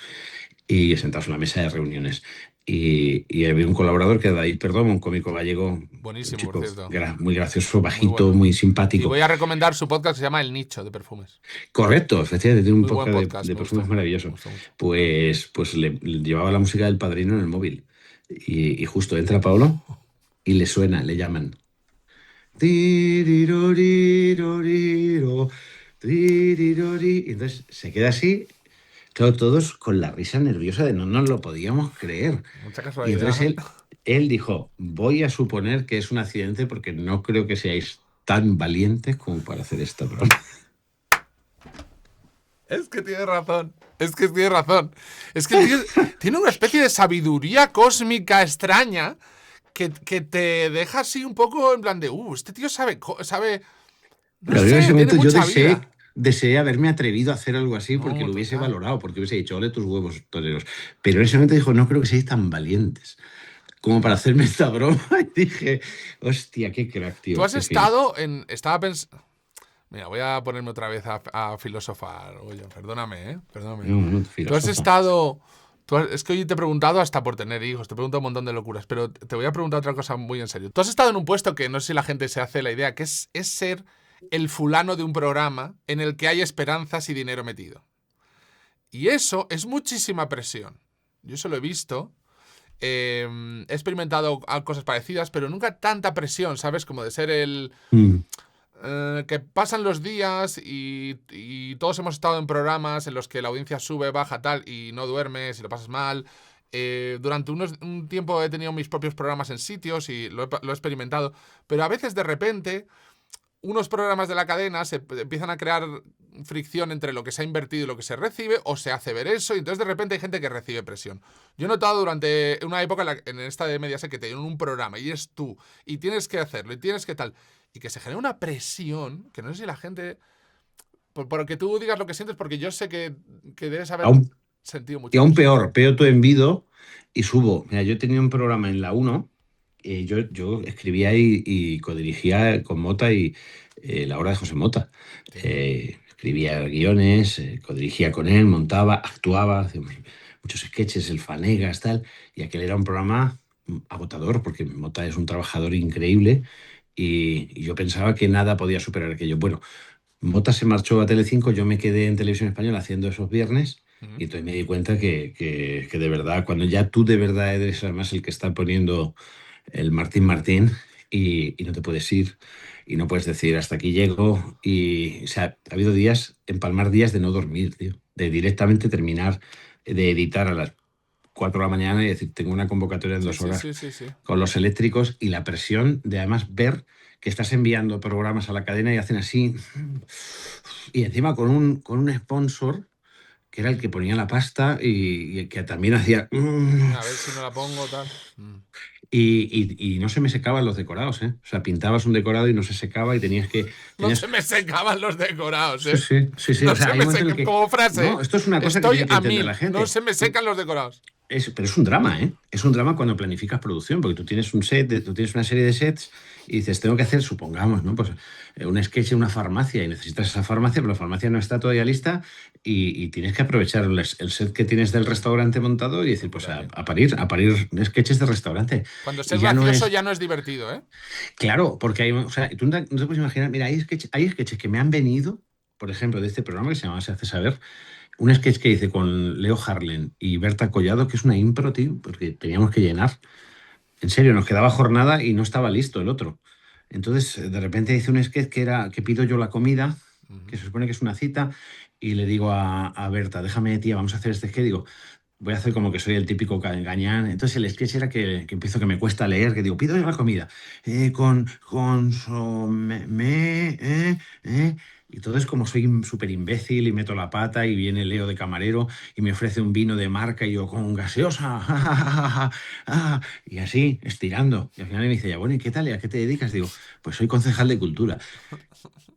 y sentados en una mesa de reuniones. Y había un colaborador que era David Perdomo, un cómico gallego. Buenísimo, chico, por cierto. muy gracioso, bajito, muy simpático. Y voy a recomendar su podcast que se llama El Nicho, de perfumes. Correcto, efectivamente, tiene un Muy buen podcast de perfumes maravilloso. Pues le llevaba la música del Padrino en el móvil. Y justo entra Pablo y le suena, le llaman. Y entonces se queda así. Claro, todos con la risa nerviosa de no nos lo podíamos creer. Mucha casualidad. Y entonces él dijo, voy a suponer que es un accidente porque no creo que seáis tan valientes como para hacer esta broma. Es que tiene razón. Es que el tío tiene una especie de sabiduría cósmica extraña que te deja así un poco en plan de, este tío sabe. No sé, en ese momento yo deseé haberme atrevido a hacer algo así porque lo hubiese valorado, porque hubiese dicho, ole tus huevos, toreros. Pero en ese momento dijo, no creo que seáis tan valientes como para hacerme esta broma. Y dije, hostia, qué crack, tío. Tú has estado en... Estaba pensando... Mira, voy a ponerme otra vez a filosofar. Oye, perdóname, ¿eh? Perdóname. No, tú has estado... es que hoy te he preguntado hasta por tener hijos, te he preguntado un montón de locuras, pero te voy a preguntar otra cosa muy en serio. Tú has estado en un puesto que no sé si la gente se hace la idea, que es ser el fulano de un programa en el que hay esperanzas y dinero metido. Y eso es muchísima presión. Yo eso lo he visto. He experimentado cosas parecidas, pero nunca tanta presión, ¿sabes? Como de ser el... que pasan los días y todos hemos estado en programas en los que la audiencia sube, baja, tal, y no duermes y lo pasas mal. Durante un tiempo he tenido mis propios programas en sitios y lo he experimentado, pero a veces de repente unos programas de la cadena se empiezan a crear fricción entre lo que se ha invertido y lo que se recibe, o se hace ver eso, y entonces de repente hay gente que recibe presión. Yo he notado durante una época en esta de Mediaset que te tienen un programa y es tú, y tienes que hacerlo, y tienes que tal, y que se genera una presión, que no sé si la gente... Por que tú digas lo que sientes, porque yo sé que debes haber sentido mucho. Y aún peor, peo tu envido y subo. Mira, yo he tenido un programa en la 1, yo escribía y codirigía con Mota y La Hora de José Mota. Sí. Escribía guiones, codirigía con él, montaba, actuaba, hacía muchos sketches, el Fanegas, tal. Y aquel era un programa agotador, porque Mota es un trabajador increíble y yo pensaba que nada podía superar aquello. Bueno, Mota se marchó a Telecinco, yo me quedé en Televisión Española haciendo esos viernes. Y entonces me di cuenta que de verdad, cuando ya tú de verdad eres además el que está poniendo el Martín y no te puedes ir y no puedes decir hasta aquí llego. Y, o sea, ha habido días, empalmar días de no dormir, tío, de directamente terminar de editar a las 4 de la mañana y decir, tengo una convocatoria en 2 horas con los eléctricos, y la presión de además ver que estás enviando programas a la cadena y hacen así, y encima con un sponsor que era el que ponía la pasta y que también hacía... A ver si no la pongo, tal. Y no se me secaban los decorados, ¿eh? O sea, pintabas un decorado y no se secaba y tenías que... No se me secaban los decorados, ¿eh? Sí. No o sea, se me secan, como frase. No, esto es una cosa que tiene que entender la gente. No se me secan los decorados. Pero es un drama, ¿eh? Es un drama cuando planificas producción, porque tú tienes tú tienes una serie de sets y dices, tengo que hacer, supongamos, ¿no? Pues un sketch en una farmacia y necesitas esa farmacia, pero la farmacia no está todavía lista y tienes que aprovechar el set que tienes del restaurante montado y decir, pues a parir sketches de restaurante. Cuando es gracioso ya no es divertido, ¿eh? Claro, porque o sea, tú no te puedes imaginar, mira, hay sketches que me han venido, por ejemplo, de este programa que se llama Se hace saber, un sketch que hice con Leo Harlen y Berta Collado, que es una impro, tío, porque teníamos que llenar. En serio, nos quedaba jornada y no estaba listo el otro. Entonces, de repente hice un sketch que pido yo la comida, que se supone que es una cita, y le digo a Berta, déjame, tía, vamos a hacer este sketch. Digo, voy a hacer como que soy el típico gañán. Entonces el sketch era que empiezo que me cuesta leer, que digo, pido la comida, y todo es como soy súper imbécil y meto la pata y viene Leo de camarero y me ofrece un vino de marca y yo con gaseosa, ja, ja, ja, ja, ja, y así, estirando. Y al final me dice, ya, bueno, ¿y qué tal? ¿Y a qué te dedicas? Digo, pues soy concejal de cultura.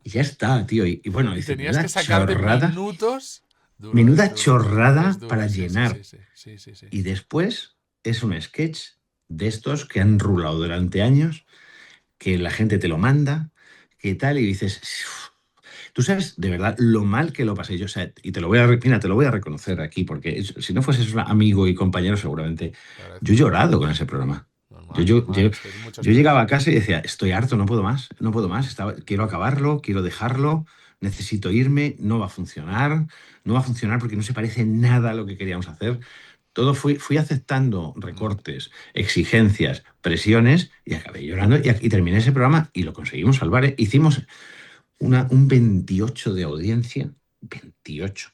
Y ya está, tío. Y bueno, Y dice, tenías que menuda sacarte chorrada, minutos. Duro, menuda duro. chorrada Es duro, para sí, sí, llenar. sí, sí, sí, sí, sí. Y después es un sketch de estos que han rulado durante años, que la gente te lo manda, que tal, y dices, "Uf". Tú sabes de verdad lo mal que lo pasé yo, o sea, y te lo voy a, mira, te lo voy a reconocer aquí, porque si no fueses un amigo y compañero, seguramente Te yo he agradezco. llorado con ese programa. Yo, Normal, yo, normal. yo, Es que es mucho yo llegaba estrés. a casa y decía, estoy harto, no puedo más, no puedo más, quiero acabarlo, quiero dejarlo, necesito irme, no va a funcionar, no va a funcionar porque no se parece nada a lo que queríamos hacer. Todo fui aceptando recortes, exigencias, presiones y acabé llorando y terminé ese programa y lo conseguimos salvar, ¿eh? Hicimos un 28 de audiencia, 28.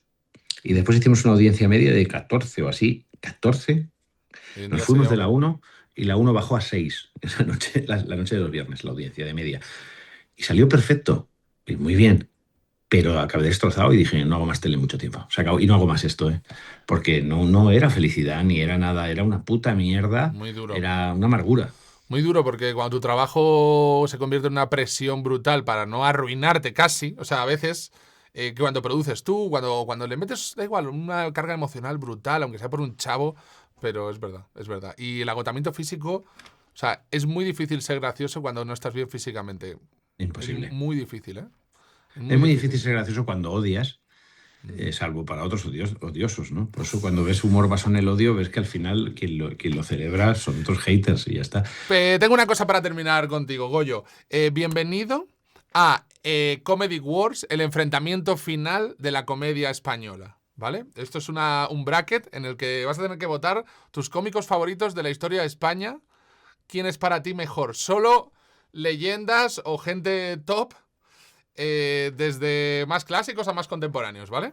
Y después hicimos una audiencia media de 14 o así, 14. Hoy en Nos día fuimos sería de la 1 y la 1 bajó a 6 esa noche, la noche de los viernes, la audiencia de media. Y salió perfecto, y muy bien. Pero acabé destrozado y dije, no hago más tele mucho tiempo. Se acabó, y no hago más esto, ¿eh? Porque no era felicidad ni era nada, era una puta mierda, muy duro. era una amargura. Muy duro porque cuando tu trabajo se convierte en una presión brutal para no arruinarte casi, o sea, a veces que cuando produces tú, cuando le metes, da igual, una carga emocional brutal, aunque sea por un chavo, pero es verdad, es verdad. Y el agotamiento físico, o sea, es muy difícil ser gracioso cuando no estás bien físicamente. Es Imposible. muy difícil, ¿eh? Es Es muy muy difícil difícil. ser gracioso cuando odias, salvo para otros odiosos, ¿no? Por eso cuando ves humor basado en el odio, ves que al final quien lo celebra son otros haters y ya está. Tengo una cosa para terminar contigo, Goyo. Bienvenido a Comedy Wars, el enfrentamiento final de la comedia española. ¿Vale? Esto es un bracket en el que vas a tener que votar tus cómicos favoritos de la historia de España. ¿Quién es para ti mejor? Solo leyendas o gente top, desde más clásicos a más contemporáneos, ¿vale?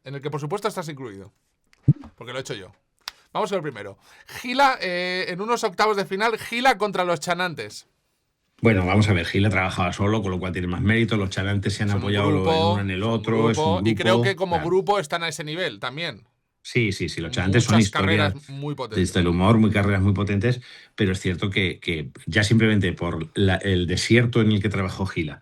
En el que por supuesto estás incluido, porque lo he hecho yo. Vamos con el primero. Gila, en unos octavos de final, Gila contra los Chanantes. Bueno, vamos a ver, Gil ha trabajado solo, con lo cual tiene más mérito. Los charantes se han Son un apoyado el uno grupo, en el son un otro, es un grupo, y creo que grupo. como Claro. grupo están a ese nivel también. Sí, los charantes son Muchas carreras historias muy desde potentes. el humor, muy carreras muy potentes, pero es cierto que ya simplemente por el desierto en el que trabajó Gila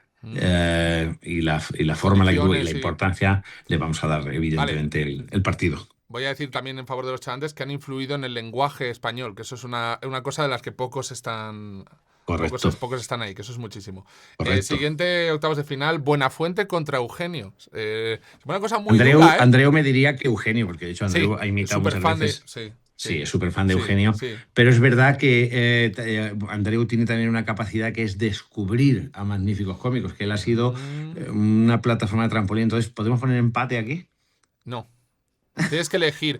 y la forma en la que tuvo y la Condiciones y... importancia, le vamos a dar Vale. evidentemente el partido. Voy a decir también en favor de los Chanantes que han influido en el lenguaje español, que eso es una cosa de las que pocos están... Correcto, Pocos están ahí, que eso es muchísimo. correcto. Siguiente, octavos de final, Buenafuente contra Eugenio. Es una cosa muy dura, ¿eh? Andreu me diría que Eugenio, porque de hecho Andreu Sí, ha imitado súper muchas fan veces. de... Sí, es súper fan de sí, Eugenio, sí. pero es verdad que Andreu tiene también una capacidad que es descubrir a magníficos cómicos, que él ha sido una plataforma de trampolín. Entonces, ¿podemos poner empate aquí? No. Tienes que elegir.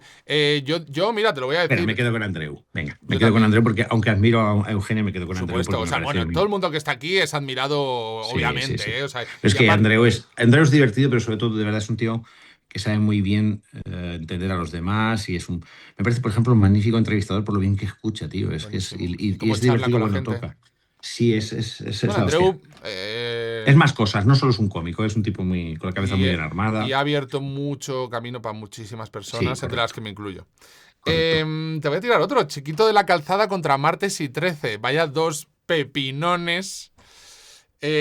Yo, mira, te lo voy a Venga, decir. me quedo con Andreu. Venga, me Yo quedo con también. Andreu porque, aunque admiro a Eugenio, me quedo con Por Andreu supuesto, porque o me sea, parece... bueno, todo el mundo que está aquí es admirado, obviamente, sí. O sea, Es y que aparte- Andreu es divertido, pero sobre todo, de verdad, es un tío que sabe muy bien entender a los demás y me parece, por ejemplo, un magnífico entrevistador por lo bien que escucha, tío. Es que buenísimo. y Y cómo es charla divertido con la cuando gente. toca. Sí, es Bueno, la hostia. Andreu. Es más cosas, no solo es un cómico, es un tipo con la cabeza muy bien armada. Y ha abierto mucho camino para muchísimas personas, Sí, entre las que me incluyo. correcto. Te voy a tirar otro. Chiquito de la Calzada contra Martes y 13. Vaya dos pepinones.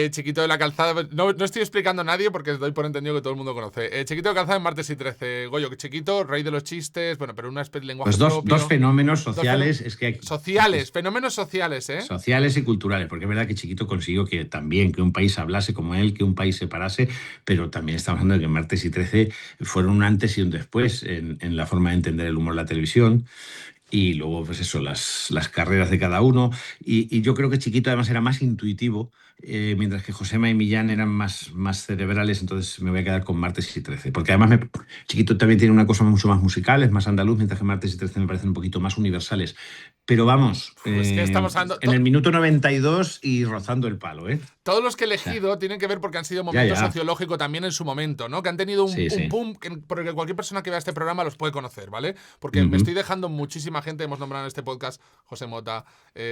Chiquito de la Calzada. No estoy explicando a nadie porque doy por entendido que todo el mundo conoce. Chiquito de la Calzada en Martes y 13. Goyo, Chiquito, rey de los chistes. Bueno, pero un lenguaje Pues dos propio. fenómenos sociales. Fenómenos sociales, ¿eh? Sociales y culturales, porque es verdad que Chiquito consiguió que un país hablase como él, que un país se parase, pero también estamos hablando de que Martes y 13 fueron un antes y un después en la forma de entender el humor en la televisión. Y luego, pues eso, las carreras de cada uno. Y yo creo que Chiquito además era más intuitivo mientras que Josema y Millán eran más cerebrales, entonces me voy a quedar con Martes y 13. Porque además Chiquito también tiene una cosa mucho más musical, es más andaluz, mientras que Martes y 13 me parecen un poquito más universales. Pero vamos, Es que estamos hablando... en el minuto 92 y rozando el palo, ¿eh? Todos los que he O sea, elegido tienen que ver porque han sido momentos ya. sociológicos también en su momento, ¿no? Que han tenido un Sí. boom, porque cualquier persona que vea este programa los puede conocer, ¿vale? Porque me estoy dejando muchísima gente, hemos nombrado en este podcast José Mota,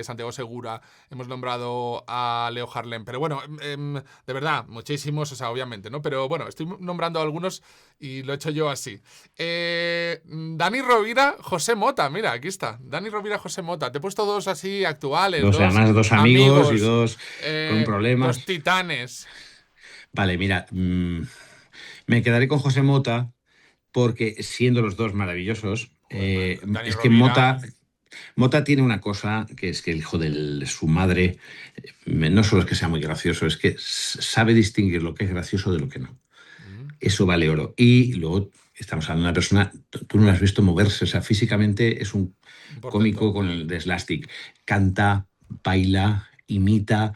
Santiago Segura, hemos nombrado a Leo Harlem, pero bueno, de verdad, muchísimos, o sea, obviamente, ¿no? Pero bueno, estoy nombrando algunos y lo he hecho yo así. Dani Rovira, José Mota, mira, aquí está. Dani Rovira, José Mota. Te he puesto dos así actuales, Además, dos amigos y dos con problemas. dos titanes. Vale, mira, me quedaré con José Mota porque siendo los dos maravillosos, Dani es que Rovira. Mota tiene una cosa que es que el hijo de su madre no solo es que sea muy gracioso, es que sabe distinguir lo que es gracioso de lo que no. Eso vale oro. Y luego estamos hablando de una persona, tú no lo has visto moverse, o sea, físicamente es un cómico con el de Slastic. Canta, baila, imita.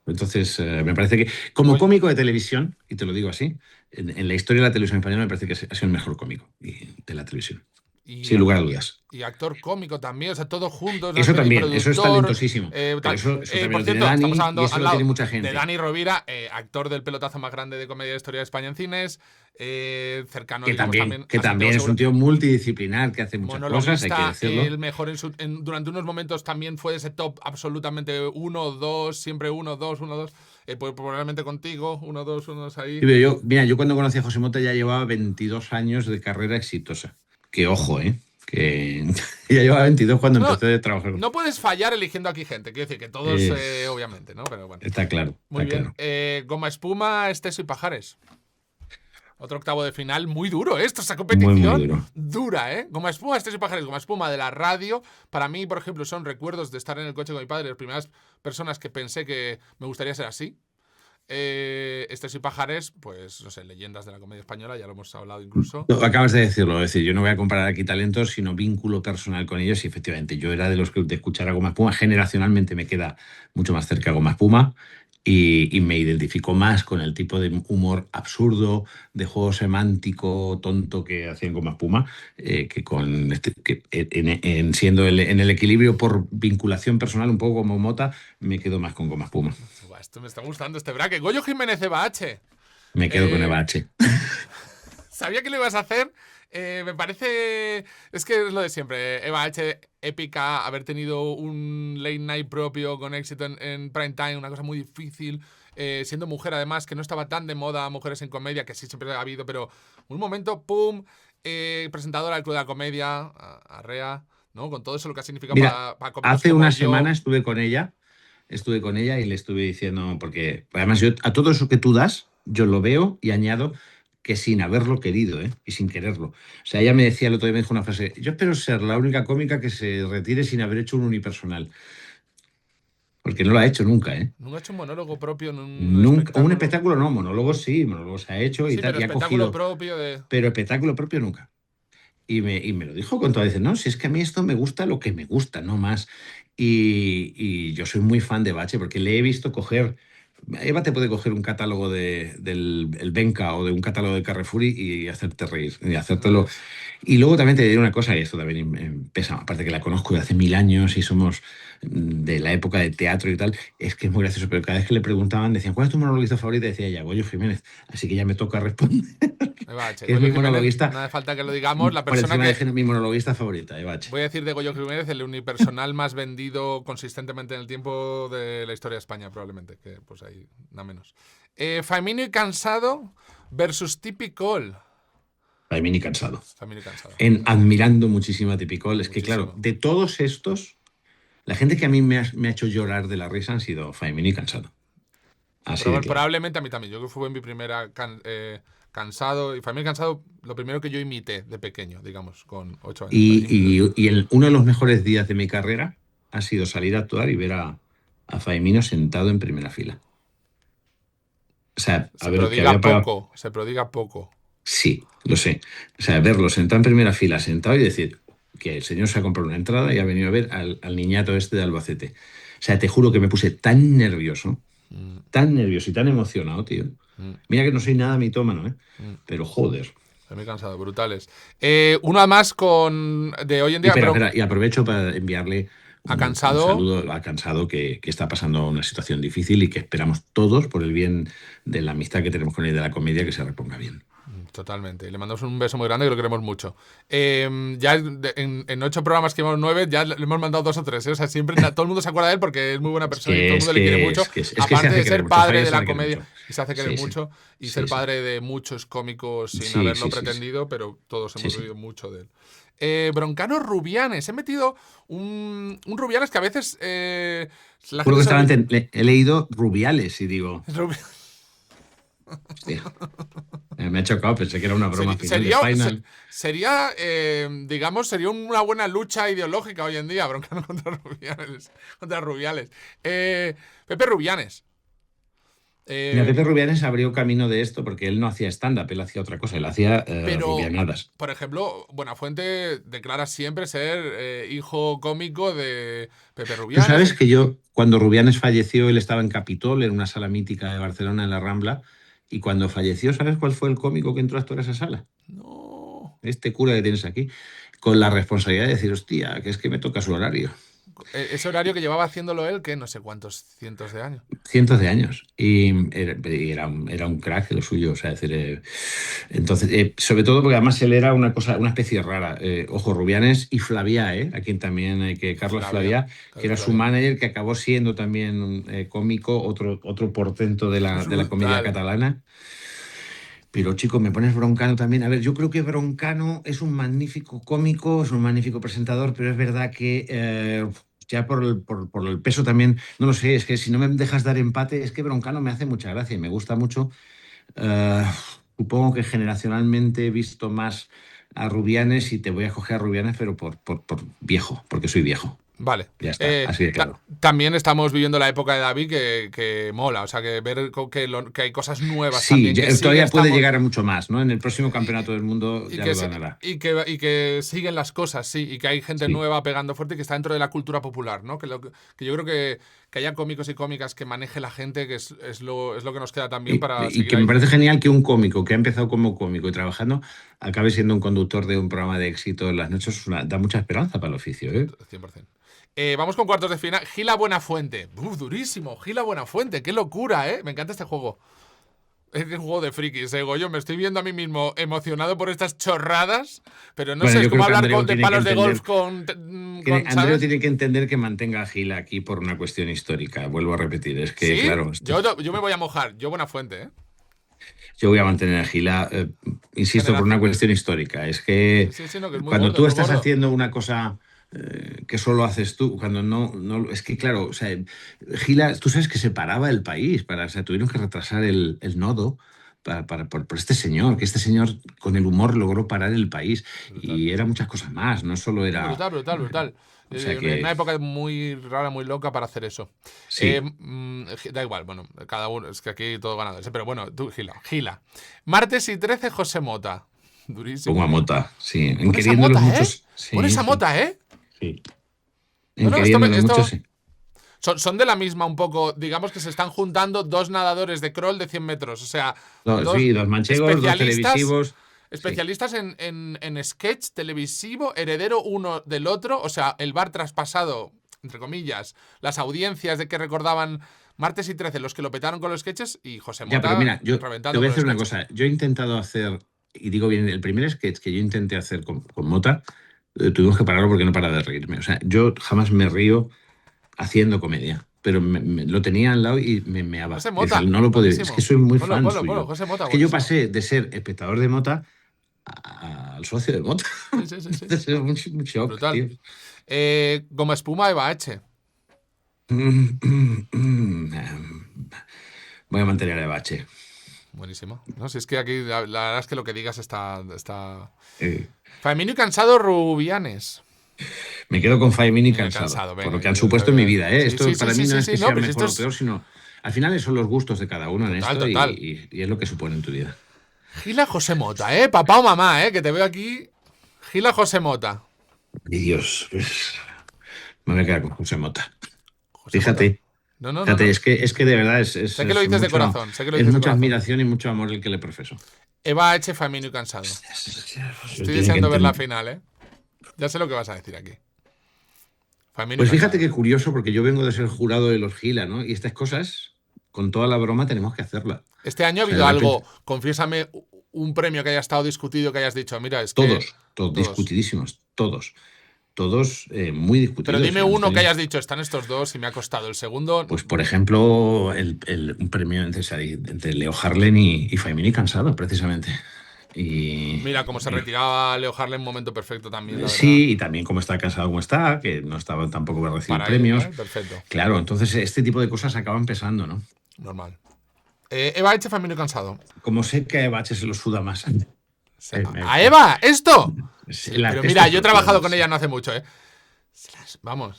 Entonces, me parece que como cómico de televisión, y te lo digo así, en la historia de la televisión española me parece que ha sido el mejor cómico de la televisión. Sin lugar a dudas. Y actor cómico también, o sea, todos juntos. Eso también, eso es talentosísimo. Pero eso también por lo cierto, tiene Dani, estamos hablando y eso lo tiene mucha gente. de Dani Rovira, actor del pelotazo más grande de comedia de la historia de España en cines, cercano, que digamos, también es un tío multidisciplinar, que hace muchas cosas, hay que decirlo. El mejor durante unos momentos también fue ese top absolutamente 1, 2, siempre 1, 2, 1, 2. Pues probablemente contigo, 1, 2, 1, 2 ahí. Sí, pero yo cuando conocí a José Mota ya llevaba 22 años de carrera exitosa. Que ojo, que ya llevaba 22 cuando empecé a trabajar. No puedes fallar eligiendo aquí gente, quiero decir que todos, obviamente, ¿no? Pero bueno. Está claro. Muy bien. Claro. Goma Espuma, Esteso y Pajares. Otro octavo de final muy duro, ¿eh? Esa competición muy dura, ¿eh? Goma Espuma, Esteso y Pajares. Goma Espuma de la radio. Para mí, por ejemplo, son recuerdos de estar en el coche con mi padre, las primeras personas que pensé que me gustaría ser así. Esteso y Pajares, pues, no sé, leyendas de la comedia española, ya lo hemos hablado incluso. No, acabas de decirlo, es decir, yo no voy a comparar aquí talentos, sino vínculo personal con ellos, y efectivamente yo era de los que de escuchar a Goma Espuma, generacionalmente me queda mucho más cerca a Goma Espuma, y me identifico más con el tipo de humor absurdo, de juego semántico, tonto que hacían Goma Espuma, que con siendo en el equilibrio por vinculación personal, un poco como Mota, me quedo más con Goma Espuma. Esto me está gustando, este braque. Goyo Jiménez, Eva H. Me quedo con Eva H. Sabía que lo ibas a hacer. Me parece... Es que es lo de siempre. Eva H, épica, haber tenido un late night propio con éxito en prime time, una cosa muy difícil. Siendo mujer, además, que no estaba tan de moda mujeres en comedia, que sí siempre ha habido, pero un momento, ¡pum! Presentadora del Club de la Comedia, Arrea, ¿no? Con todo eso lo que ha significado para comedia. Hace una semana estuve con ella y le estuve diciendo, porque además yo a todo eso que tú das, yo lo veo y añado que sin haberlo querido, y sin quererlo. O sea, ella me decía, el otro día me dijo una frase: yo espero ser la única cómica que se retire sin haber hecho un unipersonal. Porque no lo ha hecho nunca, Nunca ha hecho un monólogo propio en un espectáculo no, monólogos sí, monólogos ha hecho y tal. Pero y espectáculo ha cogido, propio de... Pero espectáculo propio nunca. Y me lo dijo con todo. Dice, no, si es que a mí esto me gusta lo que me gusta, no más. Y yo soy muy fan de Bache porque le he visto coger... Eva te puede coger un catálogo del Benca o de un catálogo de Carrefour y hacerte reír, y hacértelo. Y luego también te diré una cosa, y esto también pesa, aparte que la conozco de hace 1000 años y somos de la época de teatro y tal, es que es muy gracioso, pero cada vez que le preguntaban, decían, ¿cuál es tu monologuista favorito? Y decía ella, Goyo Jiménez. Así que ya me toca responder. Eva H. Que es mi monologuista. No hace falta que lo digamos. La Por persona encima que... de mi monologuista favorita, Eva H. Voy a decir de Goyo Jiménez, el unipersonal más vendido consistentemente en el tiempo de la historia de España, probablemente. Que pues ahí, nada menos. Faimino y Cansado versus Tipicol. Faimino y Cansado. Faimino y Cansado. Admirando muchísimo a Tipicol. Es que, Muchísimo. claro, de todos estos, la gente que a mí me ha hecho llorar de la risa han sido Faimino y Cansado. Probablemente a mí también. Yo creo que fue mi primera Cansado. Y Faimino y Cansado, lo primero que yo imité de pequeño, digamos, con 8 años. Y uno de los mejores días de mi carrera ha sido salir a actuar y ver a Faimino sentado en primera fila. O sea, Se prodiga poco. Sí, lo sé. O sea, verlo sentado en primera fila, sentado y decir que el señor se ha comprado una entrada y ha venido a ver al niñato este de Albacete. O sea, te juro que me puse tan nervioso y tan emocionado, tío. Mira que no soy nada mitómano, ¿eh? Pero joder. Estoy muy cansado, brutales. Una más de hoy en Y día. espera, y aprovecho para enviarle A un Cansado. saludo a Cansado, que está pasando una situación difícil y que esperamos todos, por el bien de la amistad que tenemos con él y de la comedia, que se reponga bien. Totalmente. Le mandamos un beso muy grande, que lo queremos mucho. Ya en 8 programas que llevamos 9, ya le hemos mandado 2 o 3. ¿eh? O sea, siempre todo el mundo se acuerda de él porque es muy buena persona y todo el mundo le quiere mucho. Aparte de ser padre de la comedia, y se hace querer mucho, y ser padre de muchos cómicos sin haberlo pretendido, pero todos hemos oído mucho de él. Broncano Rubianes. He metido un Rubianes que a veces la gente he leído Rubiales y digo... Hostia. Me ha chocado, pensé que era una broma final. Sería, digamos, sería una buena lucha ideológica hoy en día, Broncano contra Rubiales. Pepe Rubianes. Pepe Rubianes abrió camino de esto porque él no hacía stand-up, él hacía otra cosa, él hacía rubianadas. Por ejemplo, Buenafuente declara siempre ser hijo cómico de Pepe Rubianes. Tú sabes que yo, cuando Rubianes falleció, él estaba en Capitol, en una sala mítica de Barcelona, en la Rambla, y cuando falleció, ¿sabes cuál fue el cómico que entró a actuar a esa sala? No. Este cura que tienes aquí, con la responsabilidad de decir, hostia, que es que me toca su horario. Ese horario que llevaba haciéndolo él, que no sé cuántos cientos de años. Cientos de años. Y era un crack lo suyo. O sea, decir, entonces, sobre todo porque además él era una especie rara. Ojo, Rubianes y Flavia, a quien también, Carlos Flavia, que era su manager, que acabó siendo también cómico, otro portento de la comedia catalana. Pero, chico, me pones Broncano también. A ver, yo creo que Broncano es un magnífico cómico, es un magnífico presentador, pero es verdad que ya por el peso también, no lo sé, es que si no me dejas dar empate, es que Broncano me hace mucha gracia y me gusta mucho. Supongo que generacionalmente he visto más a Rubianes y te voy a coger a Rubianes, pero por viejo, porque soy viejo. Vale. Ya está, así de claro. También estamos viviendo la época de David que mola, o sea, que ver que hay cosas nuevas. Sí, también, todavía puede llegar a mucho más, ¿no? En el próximo campeonato del mundo y ya que lo ganará. Y que siguen las cosas, sí, y que hay gente nueva pegando fuerte y que está dentro de la cultura popular, ¿no? Que yo creo que haya cómicos y cómicas que maneje la gente, que es lo que nos queda también para seguir. Y que me parece genial que un cómico que ha empezado como cómico y trabajando acabe siendo un conductor de un programa de éxito en las noches, da mucha esperanza para el oficio, ¿eh? 100%. Vamos con cuartos de final. Gila Buenafuente. Durísimo. Gila Buenafuente. Qué locura, ¿eh? Me encanta este juego. Es un juego de frikis, Goyo. Me estoy viendo a mí mismo emocionado por estas chorradas, pero no sé, es como hablar de palos de golf con Andreu tiene que entender que mantenga a Gila aquí por una cuestión histórica. Vuelvo a repetir, es que, ¿sí? Claro... Yo me voy a mojar. Yo Buenafuente, ¿eh? Yo voy a mantener a Gila, insisto, por una cuestión histórica. Es que, no, que es muy cuando gordo, tú estás gordo. haciendo una cosa que solo haces tú, cuando no, es que claro, o sea, Gila, tú sabes que separaba el país, o sea, tuvieron que retrasar el nodo por este señor, que este señor con el humor logró parar el país. Brutal. Y era muchas cosas más, no solo era... Brutal. O sea que... Una época muy rara, muy loca para hacer eso. Sí. Da igual, bueno, cada uno, es que aquí todo ganadores. Pero bueno, tú, Gila. Martes y 13, José Mota. Durísimo. Pongo a Mota, sí. En Pon esa Mota, muchos... Pon esa Mota, ¿eh? Sí. Esto mucho, sí. Son de la misma un poco, digamos que se están juntando dos nadadores de crawl de 100 metros, o sea... dos manchegos, dos televisivos... Especialistas en sketch televisivo, heredero uno del otro, o sea, el bar traspasado, entre comillas, las audiencias de que recordaban Martes y 13, los que lo petaron con los sketches, y José Mota... Ya, pero mira, yo te voy a decir una cosa, yo he intentado hacer, y digo bien, el primer sketch que yo intenté hacer con Mota, tuvimos que pararlo porque no para de reírme. O sea, yo jamás me río haciendo comedia, pero lo tenía al lado y me José Mota, no lo puedo decir. Es que soy muy fan suyo. José Mota, es que yo pasé de ser espectador de Mota al socio de Mota. Sí. Es un shock, brutal. Tío. Goma espuma Eva H. Voy a mantener a Eva H. Buenísimo. No, si es que aquí la verdad es que lo que digas está... Faemino y Cansado, Rubianes. Me quedo con Faemino y Cansado venga, por lo que han supuesto en mi vida. Esto para mí no es que sea no, mejor o peor, sino al final son los gustos de cada uno en esto y es lo que supone en tu vida. Gila José Mota, papá o mamá, que te veo aquí. Gila José Mota. Y Dios, pues me voy a quedar con José Mota. José Fíjate. Mota. No. Fíjate, es que de verdad es Sé que lo dices de corazón. Sé que lo es dices de mucha corazón. admiración y mucho amor el que le profeso. Eva H. Famino y Cansado. Estoy deseando ver la final, ¿eh? Ya sé lo que vas a decir aquí. Famino y Pues fíjate Cansado. qué curioso, porque yo vengo de ser jurado de los Gila, ¿no? Y estas cosas, con toda la broma, tenemos que hacerlas. Este año ha O sea, habido de repente- algo, confiésame, un premio que haya estado discutido, que hayas dicho, mira, es que... Todos discutidísimos, todos muy discutidos. Pero dime Hemos uno que tenido- hayas dicho, están estos dos y me ha costado. El segundo... Pues, por ejemplo, un premio entre Leo Harlem y Famino y Cansado, precisamente. Y, Mira cómo se y- retiraba Leo Harlem en momento perfecto también, la verdad. sí, y también como está casado como está, que no estaba tampoco para recibir Para él, premios. perfecto. Claro, entonces este tipo de cosas acaban pesando, ¿no? Normal. Eva H. Famino y Cansado. Como sé que a Bache se lo suda más. ¿A Eva? ¿Esto? Sí, Pero mira, yo he trabajado con ella no hace mucho, ¿eh? Vamos.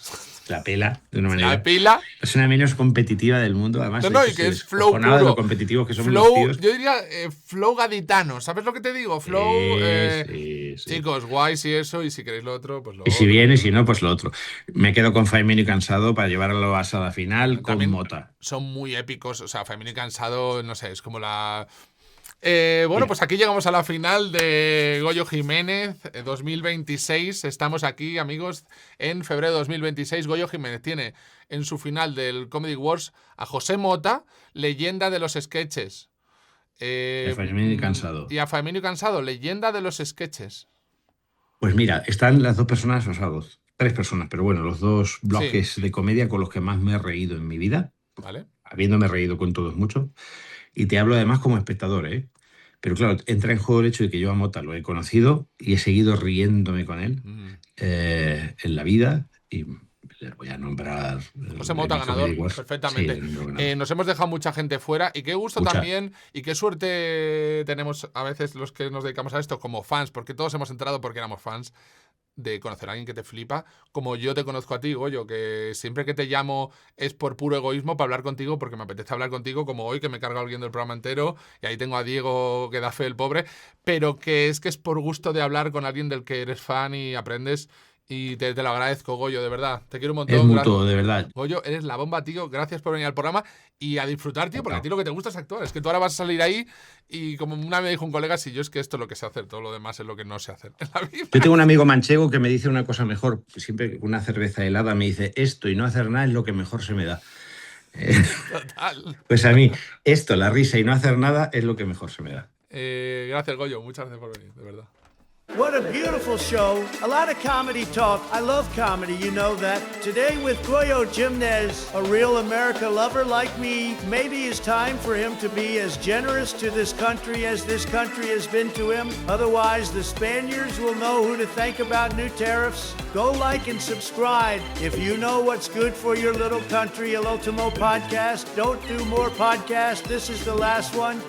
La pela, de una La manera. pila. Es una menos competitiva del mundo, además. No, y que es flow descojonada de puro. lo competitivos que somos Flow, los tíos. yo diría flow gaditano. ¿Sabes lo que te digo? Flow. Sí. Chicos, guays y eso. Y si queréis lo otro, pues lo Y si otro. bien y si no, pues lo otro. Me quedo con Famino y Cansado para llevarlo a la final También con Mota. son muy épicos. O sea, Famino y Cansado, no sé, es como la. Bueno, pues aquí llegamos a la final de Goyo Jiménez 2026. Estamos aquí, amigos, en febrero de 2026. Goyo Jiménez tiene en su final del Comedy Wars a José Mota, leyenda de los sketches. A Famino y Cansado. Y a Famino y Cansado, leyenda de los sketches. Pues mira, están las dos personas, o sea, tres personas, pero bueno, los dos bloques de comedia con los que más me he reído en mi vida. ¿Vale? Habiéndome reído con todos mucho. Y te hablo además como espectador, ¿eh? Pero claro, entra en juego el hecho de que yo a Mota lo he conocido y he seguido riéndome con él en la vida. Y les voy a nombrar. José Mota, ganador, perfectamente. Sí, nos hemos dejado mucha gente fuera y qué gusto también y qué suerte tenemos a veces los que nos dedicamos a esto como fans, porque todos hemos entrado porque éramos fans, de conocer a alguien que te flipa, como yo te conozco a ti, Goyo, que siempre que te llamo es por puro egoísmo para hablar contigo, porque me apetece hablar contigo, como hoy, que me he cargado alguien del programa entero, y ahí tengo a Diego, que da fe el pobre, pero que es por gusto de hablar con alguien del que eres fan y aprendes, y te lo agradezco, Goyo, de verdad. Te quiero un montón. Es mutuo, de verdad. Goyo, eres la bomba, tío. Gracias por venir al programa y a disfrutar, tío, porque a ti lo que te gusta es actuar. Es que tú ahora vas a salir ahí y como una vez me dijo un colega, si yo es que esto es lo que sé hacer, todo lo demás es lo que no sé hacer en la vida. Yo tengo un amigo manchego que me dice una cosa mejor. Siempre una cerveza helada me dice, esto y no hacer nada es lo que mejor se me da. Total. Pues a mí, esto, la risa y no hacer nada es lo que mejor se me da. Gracias, Goyo. Muchas gracias por venir, de verdad. What a beautiful show. A lot of comedy talk. I love comedy, you know that. Today with Goyo Jimenez, a real America lover like me, maybe it's time for him to be as generous to this country as this country has been to him. Otherwise, the Spaniards will know who to thank about new tariffs. Go like and subscribe. If you know what's good for your little country, El Ultimo Podcast. Don't do more podcasts. This is the last one.